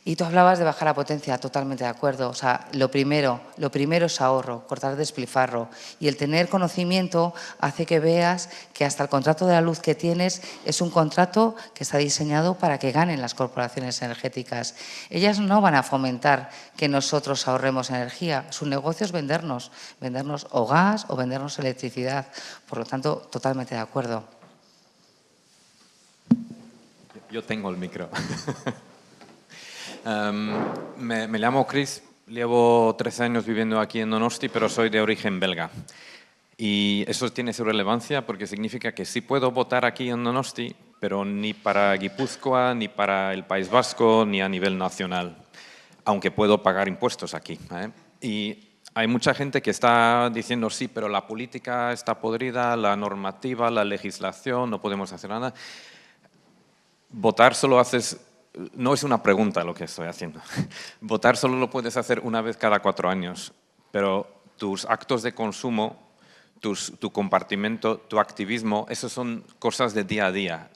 Y tú hablabas de bajar la potencia, totalmente de acuerdo. O sea, lo primero es ahorro, cortar despilfarro. Y el tener conocimiento hace que veas que hasta el contrato de la luz que tienes es un contrato que está diseñado para que ganen las corporaciones energéticas. Ellas no van a fomentar que nosotros ahorremos energía. Su negocio es vendernos o gas o vendernos electricidad. Por lo tanto, totalmente de acuerdo.
Yo tengo el micro. Me llamo Chris, llevo 13 años viviendo aquí en Donosti, pero soy de origen belga. Y eso tiene su relevancia porque significa que sí puedo votar aquí en Donosti, pero ni para Guipúzcoa, ni para el País Vasco, ni a nivel nacional, aunque puedo pagar impuestos aquí. Y hay mucha gente que está diciendo sí, pero la política está podrida, la normativa, la legislación, no podemos hacer nada. Votar solo haces, no es una pregunta lo que estoy haciendo. Votar solo lo puedes hacer una vez cada 4 años, pero tus actos de consumo, tu compartimento, tu activismo, esas son cosas de día a día.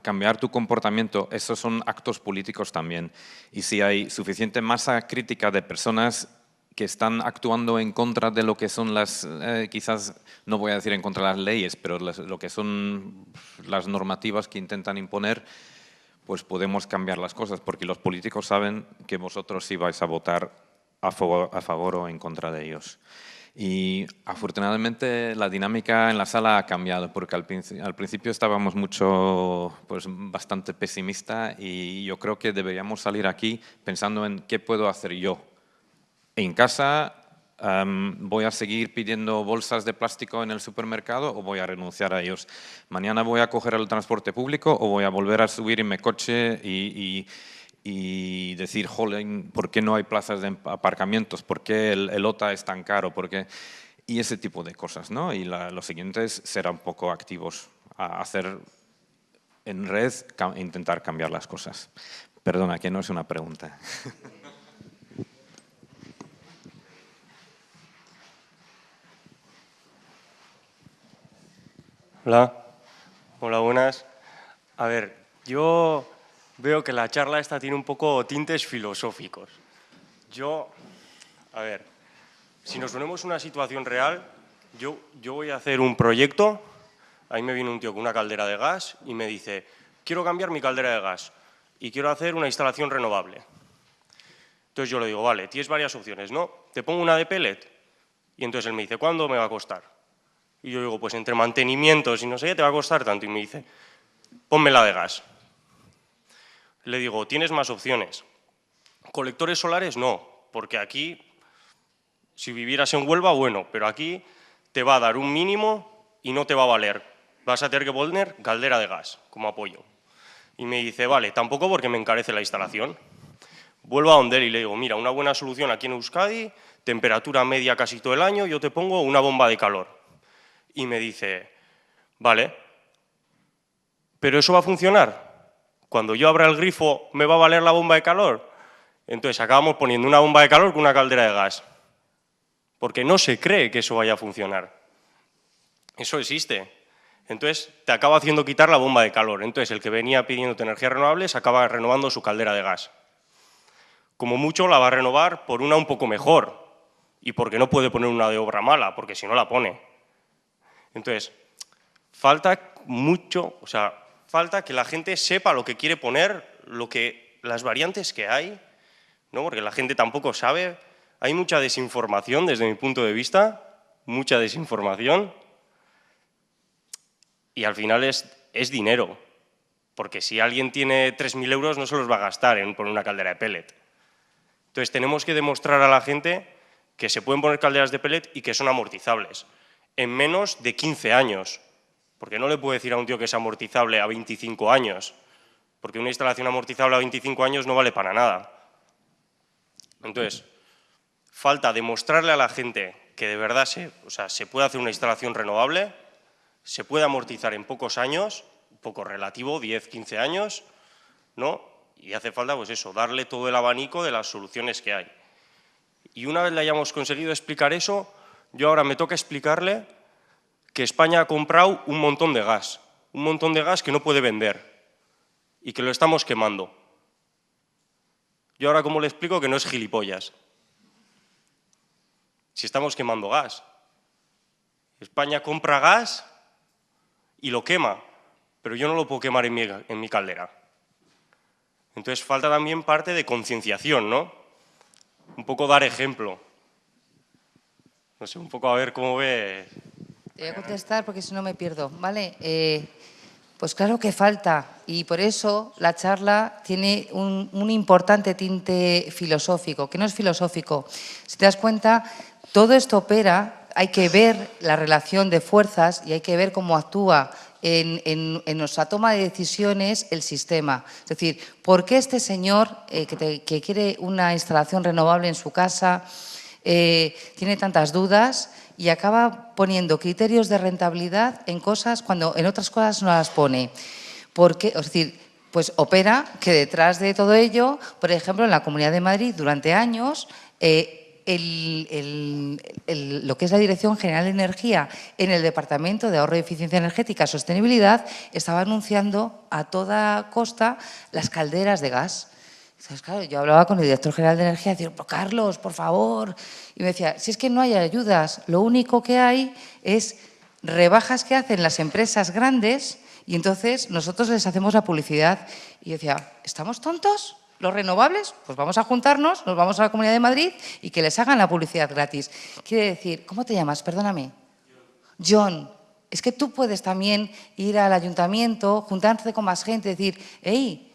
Cambiar tu comportamiento, esos son actos políticos también. Y si hay suficiente masa crítica de personas que están actuando en contra de lo que son las, quizás, no voy a decir en contra de las leyes, pero lo que son las normativas que intentan imponer, pues podemos cambiar las cosas, porque los políticos saben que vosotros sí vais a votar a favor o en contra de ellos. Y afortunadamente la dinámica en la sala ha cambiado, porque al principio estábamos bastante pesimista, y yo creo que deberíamos salir aquí pensando en qué puedo hacer yo. En casa, ¿voy a seguir pidiendo bolsas de plástico en el supermercado o voy a renunciar a ellos? ¿Mañana voy a coger el transporte público o voy a volver a subir en mi coche y decir, jolín, ¿por qué no hay plazas de aparcamientos? ¿Por qué el OTA es tan caro? Y ese tipo de cosas, ¿no? Y lo siguiente es ser un poco activos, a hacer en red, intentar cambiar las cosas. Perdona, que no es una pregunta.
Hola, hola, buenas. A ver, yo veo que la charla esta tiene un poco tintes filosóficos. A ver, si nos ponemos una situación real, yo voy a hacer un proyecto, ahí me viene un tío con una caldera de gas y me dice, quiero cambiar mi caldera de gas y quiero hacer una instalación renovable. Entonces yo le digo, vale, tienes varias opciones, ¿no? Te pongo una de pellet. Y entonces él me dice, ¿cuándo me va a costar? Y yo digo, pues entre mantenimientos y no sé qué te va a costar tanto. Y me dice, ponme la de gas. Le digo, tienes más opciones. ¿Colectores solares? No, porque aquí, si vivieras en Huelva, bueno, pero aquí te va a dar un mínimo y no te va a valer. Vas a tener que poner caldera de gas como apoyo. Y me dice, vale, tampoco porque me encarece la instalación. Vuelvo a donde él y le digo, mira, una buena solución aquí en Euskadi, temperatura media casi todo el año, yo te pongo una bomba de calor. Y me dice, vale, ¿pero eso va a funcionar? Cuando yo abra el grifo, ¿me va a valer la bomba de calor? Entonces acabamos poniendo una bomba de calor con una caldera de gas. Porque no se cree que eso vaya a funcionar. Eso existe. Entonces te acaba haciendo quitar la bomba de calor. Entonces el que venía pidiéndote energías renovables acaba renovando su caldera de gas. Como mucho la va a renovar por una un poco mejor. Y porque no puede poner una de obra mala, porque si no la pone. Entonces, falta mucho, falta que la gente sepa lo que quiere poner, las variantes que hay, ¿no? Porque la gente tampoco sabe. Hay mucha desinformación desde mi punto de vista, mucha desinformación. Y al final es dinero, porque si alguien tiene 3.000 euros no se los va a gastar en poner una caldera de pellet. Entonces tenemos que demostrar a la gente que se pueden poner calderas de pellet y que son amortizables. En menos de 15 años, porque no le puedo decir a un tío que es amortizable a 25 años, porque una instalación amortizable a 25 años no vale para nada. Entonces, falta demostrarle a la gente que de verdad se puede hacer una instalación renovable, se puede amortizar en pocos años, un poco relativo, 10, 15 años, ¿no? Y hace falta, pues eso, darle todo el abanico de las soluciones que hay. Y una vez le hayamos conseguido explicar eso, yo ahora me toca explicarle que España ha comprado un montón de gas que no puede vender y que lo estamos quemando. Yo ahora cómo le explico que no es gilipollas. Si estamos quemando gas. España compra gas y lo quema, pero yo no lo puedo quemar en mi caldera. Entonces falta también parte de concienciación, ¿no? Un poco dar ejemplo. No sé, un poco a ver cómo ve.
Te voy a contestar porque si no me pierdo, ¿vale? Pues claro que falta, y por eso la charla tiene un importante tinte filosófico, que no es filosófico. Si te das cuenta, todo esto opera, hay que ver la relación de fuerzas y hay que ver cómo actúa en nuestra toma de decisiones el sistema. Es decir, ¿por qué este señor que quiere una instalación renovable en su casa tiene tantas dudas y acaba poniendo criterios de rentabilidad en cosas cuando en otras cosas no las pone? Porque, es decir, pues opera que detrás de todo ello, por ejemplo, en la Comunidad de Madrid durante años, lo que es la Dirección General de Energía en el Departamento de Ahorro y Eficiencia Energética y Sostenibilidad estaba anunciando a toda costa las calderas de gas. Entonces, claro, yo hablaba con el director general de energía y decía, pero Carlos, por favor. Y me decía, si es que no hay ayudas, lo único que hay es rebajas que hacen las empresas grandes y entonces nosotros les hacemos la publicidad. Y yo decía, ¿estamos tontos? ¿Los renovables? Pues vamos a juntarnos, nos vamos a la Comunidad de Madrid y que les hagan la publicidad gratis. Quiere decir, ¿cómo te llamas? Perdóname. John. Es que tú puedes también ir al ayuntamiento, juntarte con más gente, decir, hey,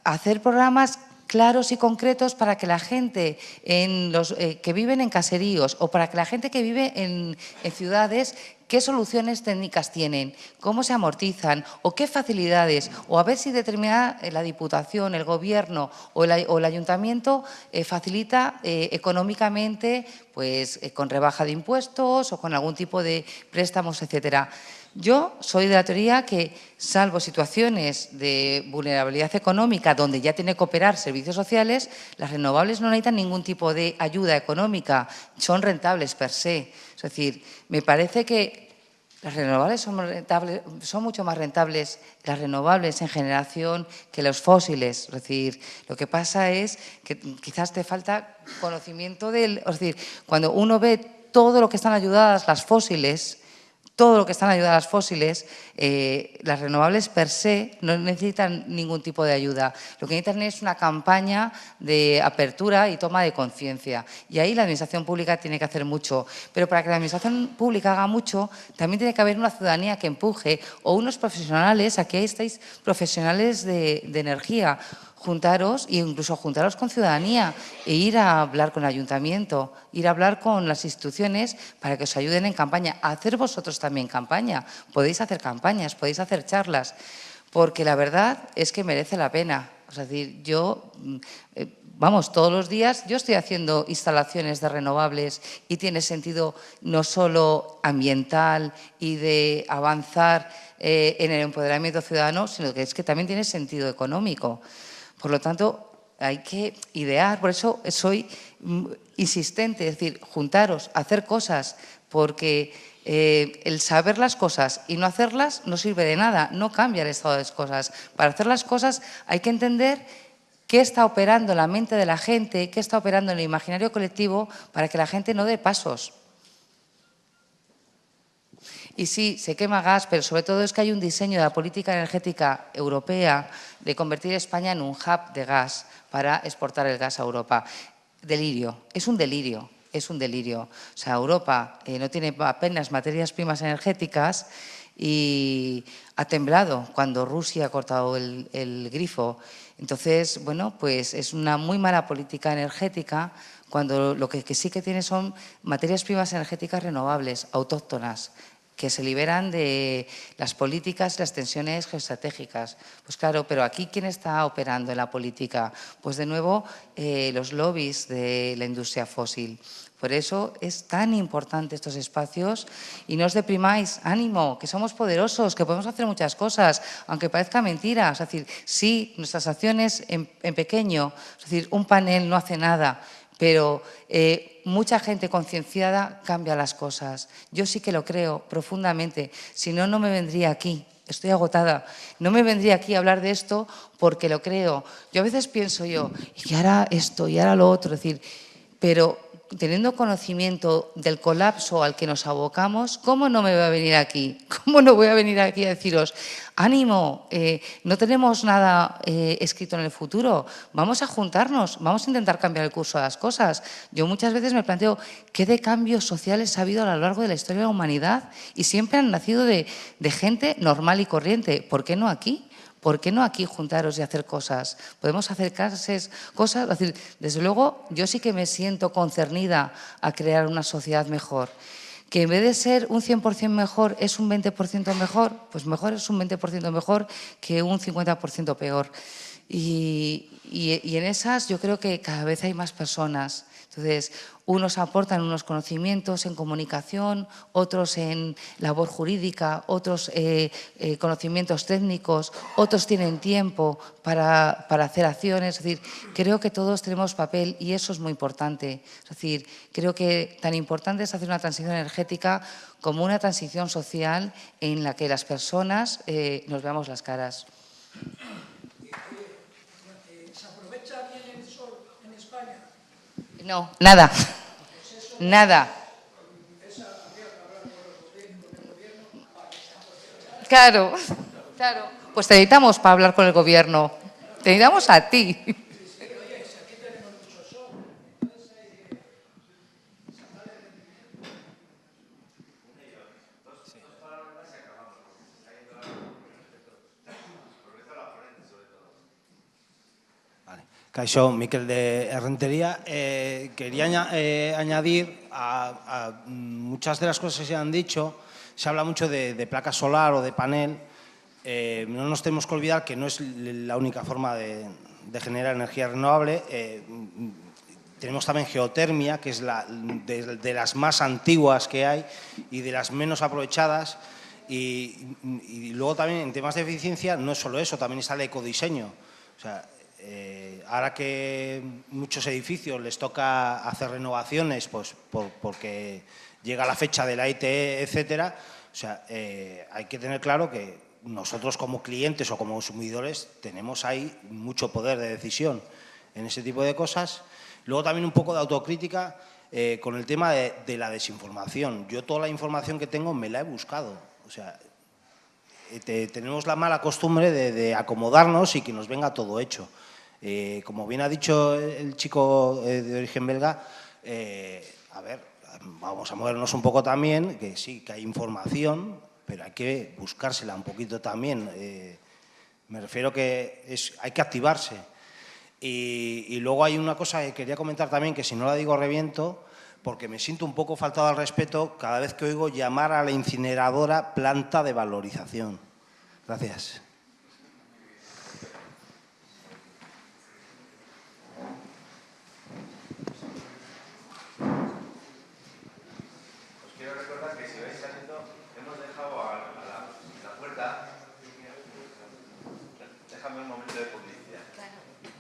hacer programas claros y concretos para que la gente que viven en caseríos o para que la gente que vive en ciudades, qué soluciones técnicas tienen, cómo se amortizan o qué facilidades, o a ver si determinada la Diputación, el Gobierno o el Ayuntamiento facilita económicamente pues, con rebaja de impuestos o con algún tipo de préstamos, etcétera. Yo soy de la teoría que, salvo situaciones de vulnerabilidad económica donde ya tiene que operar servicios sociales, las renovables no necesitan ningún tipo de ayuda económica, son rentables per se. Es decir, me parece que las renovables son mucho más rentables, las renovables en generación, que los fósiles. Es decir, lo que pasa es que quizás te falta conocimiento es decir, cuando uno ve todo lo que están ayudadas las fósiles, las renovables per se no necesitan ningún tipo de ayuda. Lo que necesitan es una campaña de apertura y toma de conciencia. Y ahí la Administración Pública tiene que hacer mucho. Pero para que la Administración Pública haga mucho, también tiene que haber una ciudadanía que empuje o unos profesionales, aquí estáis profesionales de energía, juntaros e incluso juntaros con ciudadanía e ir a hablar con el ayuntamiento, ir a hablar con las instituciones para que os ayuden en campaña. A hacer vosotros también campaña. Podéis hacer campañas, podéis hacer charlas, porque la verdad es que merece la pena. Es decir, yo, vamos, todos los días yo estoy haciendo instalaciones de renovables y tiene sentido no solo ambiental y de avanzar en el empoderamiento ciudadano, sino que es que también tiene sentido económico. Por lo tanto, hay que idear, por eso soy insistente, es decir, juntaros, hacer cosas, porque el saber las cosas y no hacerlas no sirve de nada, no cambia el estado de las cosas. Para hacer las cosas hay que entender qué está operando en la mente de la gente, qué está operando en el imaginario colectivo para que la gente no dé pasos. Y sí, se quema gas, pero sobre todo es que hay un diseño de la política energética europea de convertir España en un hub de gas para exportar el gas a Europa. Delirio, es un delirio, es un delirio. O sea, Europa no tiene apenas materias primas energéticas y ha temblado cuando Rusia ha cortado el grifo. Entonces, bueno, pues es una muy mala política energética cuando lo que sí que tiene son materias primas energéticas renovables, autóctonas, que se liberan de las políticas y las tensiones geoestratégicas. Pues claro, pero aquí ¿quién está operando en la política? Pues de nuevo los lobbies de la industria fósil. Por eso es tan importante estos espacios y no os deprimáis, ánimo, que somos poderosos, que podemos hacer muchas cosas, aunque parezca mentira. Es decir, sí, nuestras acciones en pequeño, es decir, un panel no hace nada, pero mucha gente concienciada cambia las cosas. Yo sí que lo creo profundamente, si no, no me vendría aquí. Estoy agotada. No me vendría aquí a hablar de esto porque lo creo. Yo a veces pienso y ahora esto y ahora lo otro, es decir, pero teniendo conocimiento del colapso al que nos abocamos, ¿cómo no me voy a venir aquí? ¿Cómo no voy a venir aquí a deciros, ánimo, no tenemos nada escrito en el futuro, vamos a juntarnos, vamos a intentar cambiar el curso de las cosas? Yo muchas veces me planteo, ¿qué de cambios sociales ha habido a lo largo de la historia de la humanidad? Y siempre han nacido de gente normal y corriente. ¿Por qué no aquí? ¿Por qué no aquí juntaros y hacer cosas? Podemos acercarse cosas. Es decir, desde luego, yo sí que me siento concernida a crear una sociedad mejor. Que en vez de ser un 100% mejor es un 20% mejor, pues mejor es un 20% mejor que un 50% peor. Y en esas yo creo que cada vez hay más personas. Entonces, unos aportan unos conocimientos en comunicación, otros en labor jurídica, otros conocimientos técnicos, otros tienen tiempo para hacer acciones. Es decir, creo que todos tenemos papel y eso es muy importante. Es decir, creo que tan importante es hacer una transición energética como una transición social en la que las personas nos veamos las caras.
¿Se aprovecha bien el sol en España?
No, nada. Nada. Claro, claro. Pues te necesitamos para hablar con el gobierno. Te necesitamos a ti.
Kaixo, Miquel de Errentería. Quería añadir a muchas de las cosas que se han dicho. Se habla mucho de placa solar o de panel. No nos tenemos que olvidar que no es la única forma de generar energía renovable. Tenemos también geotermia, que es de las más antiguas que hay y de las menos aprovechadas. Y luego también en temas de eficiencia no es solo eso, también está el ecodiseño. O sea, ahora que muchos edificios les toca hacer renovaciones, pues porque llega la fecha de la ITE, etcétera, o sea, hay que tener claro que nosotros como clientes o como consumidores tenemos ahí mucho poder de decisión en ese tipo de cosas. Luego también un poco de autocrítica con el tema de la desinformación. Yo toda la información que tengo me la he buscado. O sea, tenemos la mala costumbre de acomodarnos y que nos venga todo hecho. Como bien ha dicho el chico de origen belga, a ver, vamos a movernos un poco también, que sí, que hay información, pero hay que buscársela un poquito también. Me refiero que hay que activarse. Y luego hay una cosa que quería comentar también, que si no la digo reviento, porque me siento un poco faltado al respeto cada vez que oigo llamar a la incineradora planta de valorización. Gracias.
Os quiero recordar que si vais saliendo, hemos dejado a la puerta. Déjame un momento de publicidad.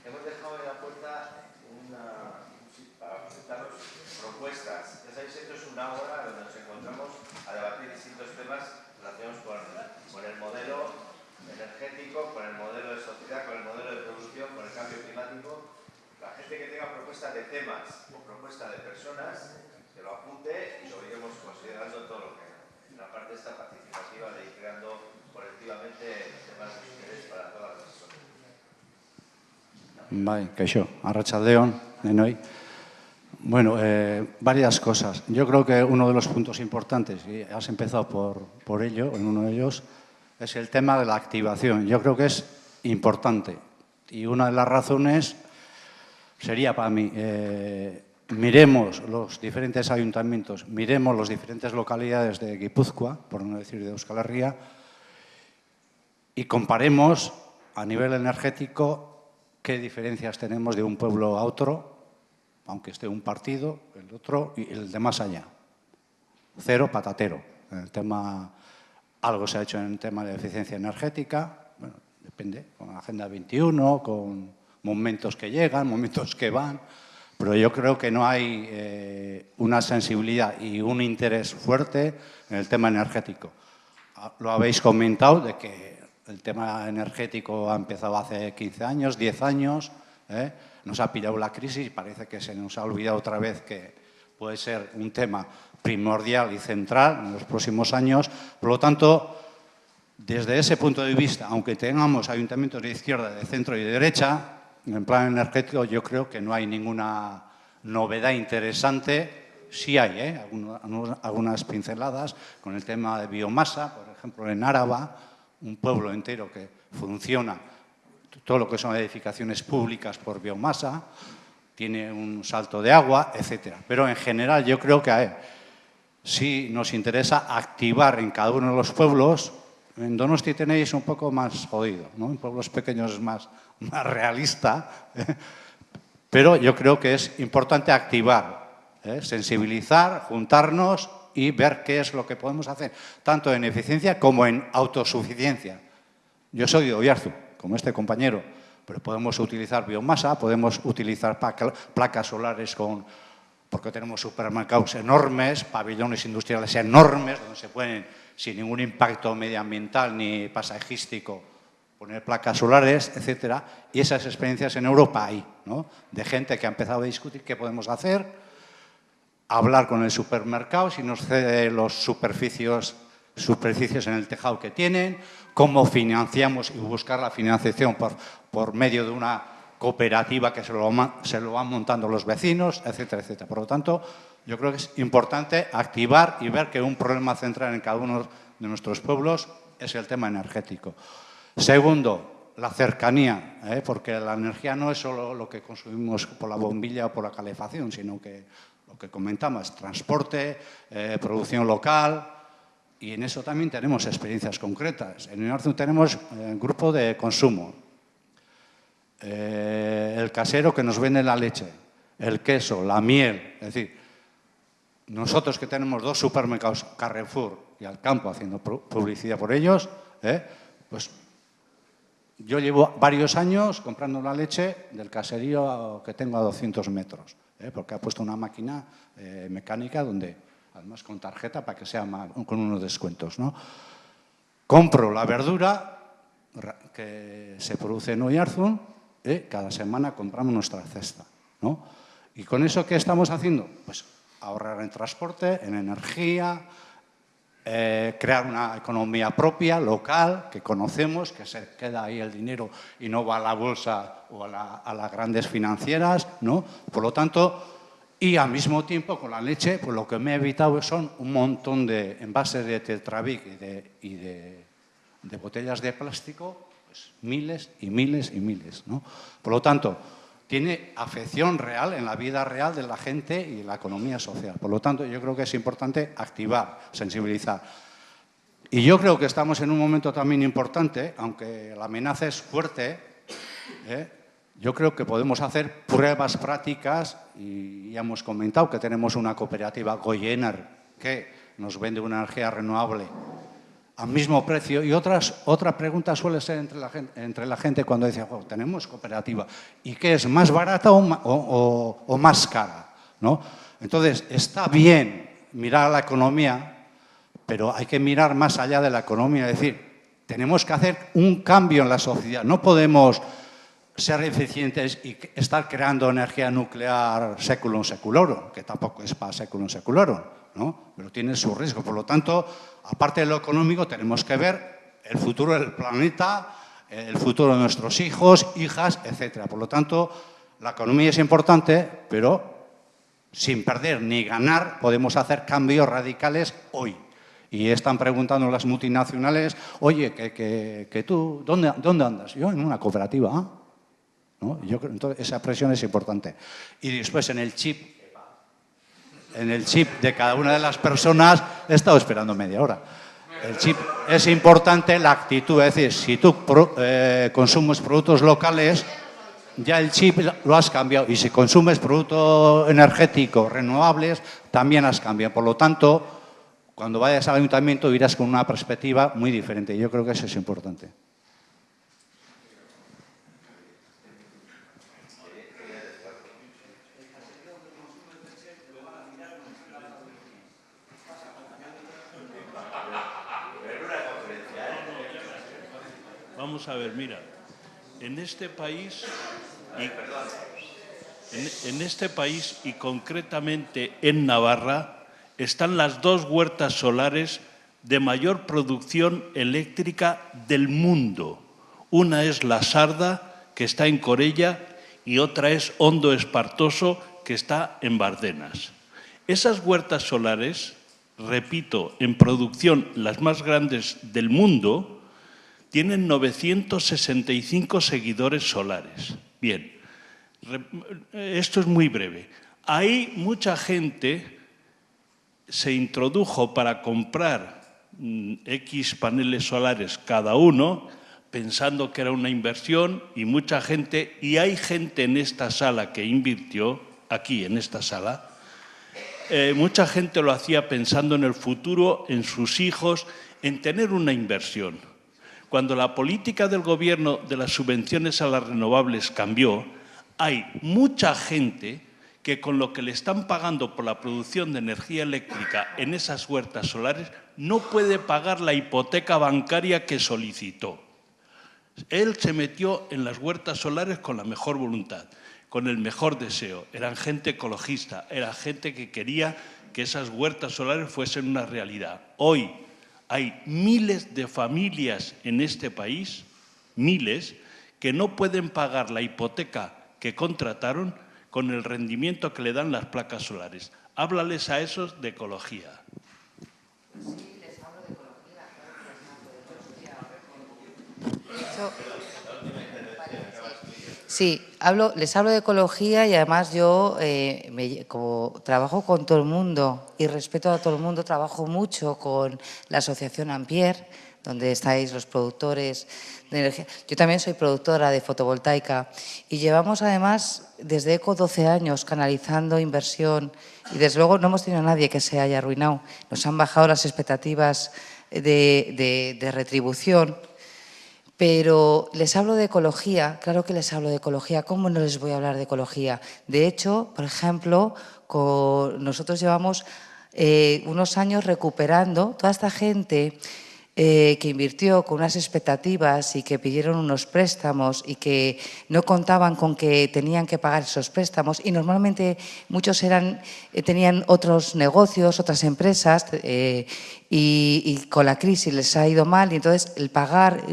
Hemos dejado en la puerta para presentaros propuestas. Ya sabéis, esto es una hora donde nos encontramos a debatir distintos temas relacionados con el modelo energético, con el modelo de sociedad, con el modelo de producción, con el cambio climático. La gente que tenga propuestas de temas o propuestas de personas, que lo apunte y lo iremos considerando todo lo que en la parte esta participativa de ir creando colectivamente temas de interés para todas las personas.
Bai, kaixo, arratsaldeon, denoi. Bueno, varias cosas. Yo creo que uno de los puntos importantes, y has empezado por ello, en uno de ellos, es el tema de la activación. Yo creo que es importante. Y una de las razones sería para mí, miremos los diferentes ayuntamientos, miremos las diferentes localidades de Guipúzcoa, por no decir de Euskal Herria, y comparemos a nivel energético qué diferencias tenemos de un pueblo a otro, aunque esté un partido, el otro y el de más allá. Cero patatero. El tema, algo se ha hecho en el tema de eficiencia energética, bueno, depende, con la Agenda 21, con momentos que llegan, momentos que van, pero yo creo que no hay una sensibilidad y un interés fuerte en el tema energético. Lo habéis comentado de que el tema energético ha empezado hace 15 años, 10 años, nos ha pillado la crisis y parece que se nos ha olvidado otra vez que puede ser un tema primordial y central en los próximos años. Por lo tanto, desde ese punto de vista, aunque tengamos ayuntamientos de izquierda, de centro y de derecha, en plan energético yo creo que no hay ninguna novedad interesante. Sí hay algunas pinceladas con el tema de biomasa, por ejemplo, en Áraba, un pueblo entero que funciona, todo lo que son edificaciones públicas por biomasa, tiene un salto de agua, etc. Pero en general yo creo que sí nos interesa activar en cada uno de los pueblos. En Donosti tenéis un poco más jodido, ¿no? En pueblos pequeños es más realista, pero yo creo que es importante activar, sensibilizar, juntarnos y ver qué es lo que podemos hacer, tanto en eficiencia como en autosuficiencia. Yo soy de Oiartzun, como este compañero, pero podemos utilizar biomasa, podemos utilizar placas solares porque tenemos supermercados enormes, pabellones industriales enormes, donde se pueden, sin ningún impacto medioambiental ni paisajístico, poner placas solares, etcétera. Y esas experiencias en Europa hay, ¿no? De gente que ha empezado a discutir qué podemos hacer, hablar con el supermercado, si nos cede los superficies en el tejado que tienen, cómo financiamos y buscar la financiación por medio de una cooperativa que se lo van montando los vecinos, etcétera, etcétera. Por lo tanto, yo creo que es importante activar y ver que un problema central en cada uno de nuestros pueblos es el tema energético. Segundo, la cercanía, porque la energía no es solo lo que consumimos por la bombilla o por la calefacción, sino que lo que comentamos, transporte, producción local, y en eso también tenemos experiencias concretas. En Oiartzun tenemos un grupo de consumo, el casero que nos vende la leche, el queso, la miel, es decir, nosotros que tenemos 2 supermercados, Carrefour y Alcampo, haciendo publicidad por ellos, pues yo llevo varios años comprando la leche del caserío que tengo a 200 metros, porque ha puesto una máquina mecánica donde, además con tarjeta, para que sea con unos descuentos, ¿no? Compro la verdura que se produce en Oiartzun, cada semana compramos nuestra cesta, ¿no? ¿Y con eso qué estamos haciendo? Pues ahorrar en transporte, en energía, crear una economía propia, local, que conocemos, que se queda ahí el dinero y no va a la bolsa o a las grandes financieras, ¿no? Por lo tanto, y al mismo tiempo con la leche, pues lo que me he evitado son un montón de envases de Tetrabric y de botellas de plástico, pues miles y miles y miles, ¿no? Por lo tanto, tiene afección real en la vida real de la gente y la economía social. Por lo tanto, yo creo que es importante activar, sensibilizar. Y yo creo que estamos en un momento también importante, aunque la amenaza es fuerte, yo creo que podemos hacer pruebas prácticas, y ya hemos comentado que tenemos una cooperativa Goyener que nos vende una energía renovable al mismo precio. Y otra pregunta suele ser entre la gente cuando dice, oh, tenemos cooperativa, ¿y qué es, más barata o más cara, ¿no? Entonces, está bien mirar a la economía, pero hay que mirar más allá de la economía. Es decir, tenemos que hacer un cambio en la sociedad. No podemos ser eficientes y estar creando energía nuclear seculum seculorum, que tampoco es para seculum seculorum, ¿no? Pero tiene su riesgo. Por lo tanto, aparte de lo económico, tenemos que ver el futuro del planeta, el futuro de nuestros hijos, hijas, etc. Por lo tanto, la economía es importante, pero sin perder ni ganar podemos hacer cambios radicales hoy. Y están preguntando las multinacionales, oye, que tú, ¿dónde andas? Yo en una cooperativa, ¿no? Entonces, esa presión es importante. Y después en el chip de cada una de las personas, he estado esperando media hora. El chip es importante, la actitud, es decir, si tú consumes productos locales, ya el chip lo has cambiado. Y si consumes productos energéticos renovables, también has cambiado. Por lo tanto, cuando vayas al ayuntamiento irás con una perspectiva muy diferente. Yo creo que eso es importante.
Vamos a ver, mira, en este país... En este país y concretamente en Navarra están las 2 huertas solares de mayor producción eléctrica del mundo. Una es La Sarda, que está en Corella, y otra es Hondo Espartoso, que está en Bardenas. Esas huertas solares, repito, en producción las más grandes del mundo, tienen 965 seguidores solares. Bien, esto es muy breve. Ahí mucha gente se introdujo para comprar X paneles solares cada uno, pensando que era una inversión, y mucha gente, y hay gente en esta sala que invirtió, aquí en esta sala, mucha gente lo hacía pensando en el futuro, en sus hijos, en tener una inversión. Cuando la política del gobierno de las subvenciones a las renovables cambió, hay mucha gente que con lo que le están pagando por la producción de energía eléctrica en esas huertas solares no puede pagar la hipoteca bancaria que solicitó. Él se metió en las huertas solares con la mejor voluntad, con el mejor deseo. Eran gente ecologista, era gente que quería que esas huertas solares fuesen una realidad. Hoy hay miles de familias en este país, miles, que no pueden pagar la hipoteca que contrataron con el rendimiento que le dan las placas solares. Háblales a esos de ecología.
Sí, les hablo de ecología y además yo, como trabajo con todo el mundo y respeto a todo el mundo, trabajo mucho con la asociación Ampere, donde estáis los productores de energía. Yo también soy productora de fotovoltaica y llevamos además desde ECO 12 años canalizando inversión y desde luego no hemos tenido a nadie que se haya arruinado. Nos han bajado las expectativas de retribución. Pero les hablo de ecología, claro que les hablo de ecología, ¿cómo no les voy a hablar de ecología? De hecho, por ejemplo, nosotros llevamos unos años recuperando toda esta gente que invirtió con unas expectativas y que pidieron unos préstamos y que no contaban con que tenían que pagar esos préstamos y normalmente muchos tenían otros negocios, otras empresas y con la crisis les ha ido mal y entonces el pagar,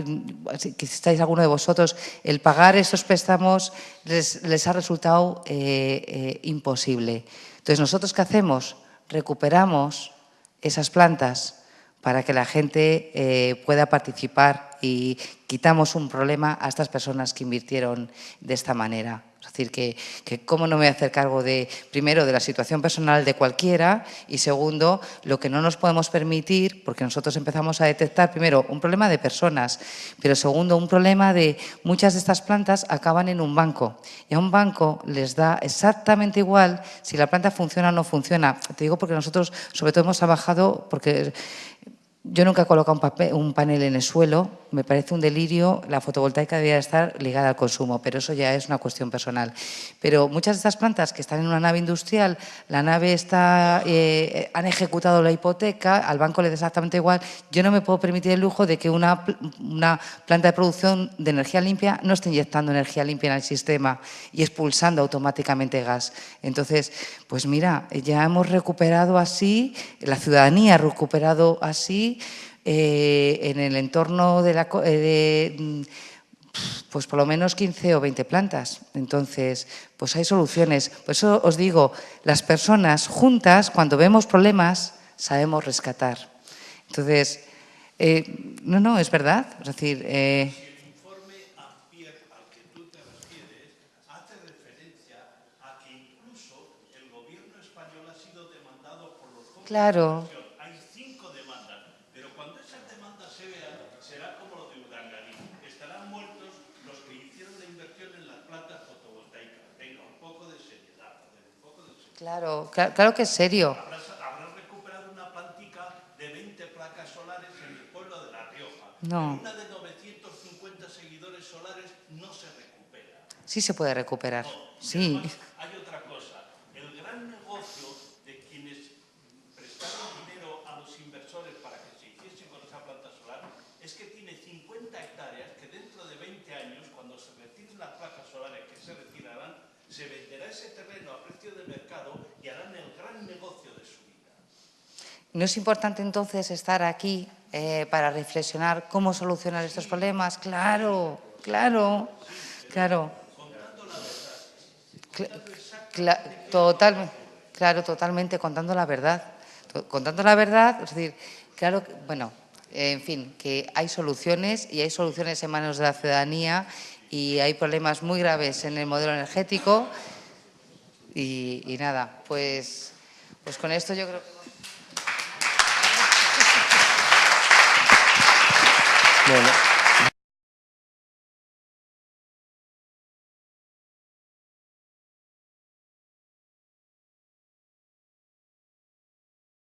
si estáis alguno de vosotros, el pagar esos préstamos les ha resultado imposible. Entonces, ¿nosotros qué hacemos? Recuperamos esas plantas para que la gente pueda participar y quitamos un problema a estas personas que invirtieron de esta manera. Es decir, que cómo no me voy a hacer cargo primero de la situación personal de cualquiera y segundo, lo que no nos podemos permitir, porque nosotros empezamos a detectar primero un problema de personas, pero segundo un problema de muchas de estas plantas acaban en un banco y a un banco les da exactamente igual si la planta funciona o no funciona. Te digo porque nosotros sobre todo hemos trabajado porque yo nunca he colocado un panel en el suelo, me parece un delirio, la fotovoltaica debería estar ligada al consumo, pero eso ya es una cuestión personal. Pero muchas de estas plantas que están en una nave industrial, la nave han ejecutado la hipoteca, al banco le da exactamente igual, yo no me puedo permitir el lujo de que una planta de producción de energía limpia no esté inyectando energía limpia en el sistema y expulsando automáticamente gas. Entonces, pues mira, ya hemos recuperado así, la ciudadanía ha recuperado así, en el entorno pues por lo menos 15 o 20 plantas. Entonces, pues hay soluciones. Por eso os digo, las personas juntas, cuando vemos problemas, sabemos rescatar. Entonces, no, es verdad. Es decir, claro.
Hay 5 demandas, pero cuando esas demandas se vean, será como lo de Urdangarín. Estarán muertos los que hicieron la inversión en las plantas fotovoltaicas. Venga, un poco de seriedad, un poco de seriedad.
Claro que es serio.
Habrás recuperado una plantica de 20 placas solares en el pueblo de La Rioja.
No.
Una de 950 seguidores solares no se recupera.
Sí se puede recuperar, sí.
Hay otra cosa. El gran negocio de quienes prestaron dinero a los inversores para que se hiciesen con esa planta solar es que tiene 50 hectáreas que dentro de 20 años, cuando se retiren las placas solares que se retirarán, se venderá ese terreno a precio de mercado y harán el gran negocio de su vida.
¿No es importante entonces estar aquí para reflexionar cómo solucionar estos problemas? Claro, claro, claro. Totalmente, contando la verdad. Contando la verdad, es decir, claro, bueno, en fin, que hay soluciones y hay soluciones en manos de la ciudadanía y hay problemas muy graves en el modelo energético y nada, pues con esto yo creo que...
Bueno.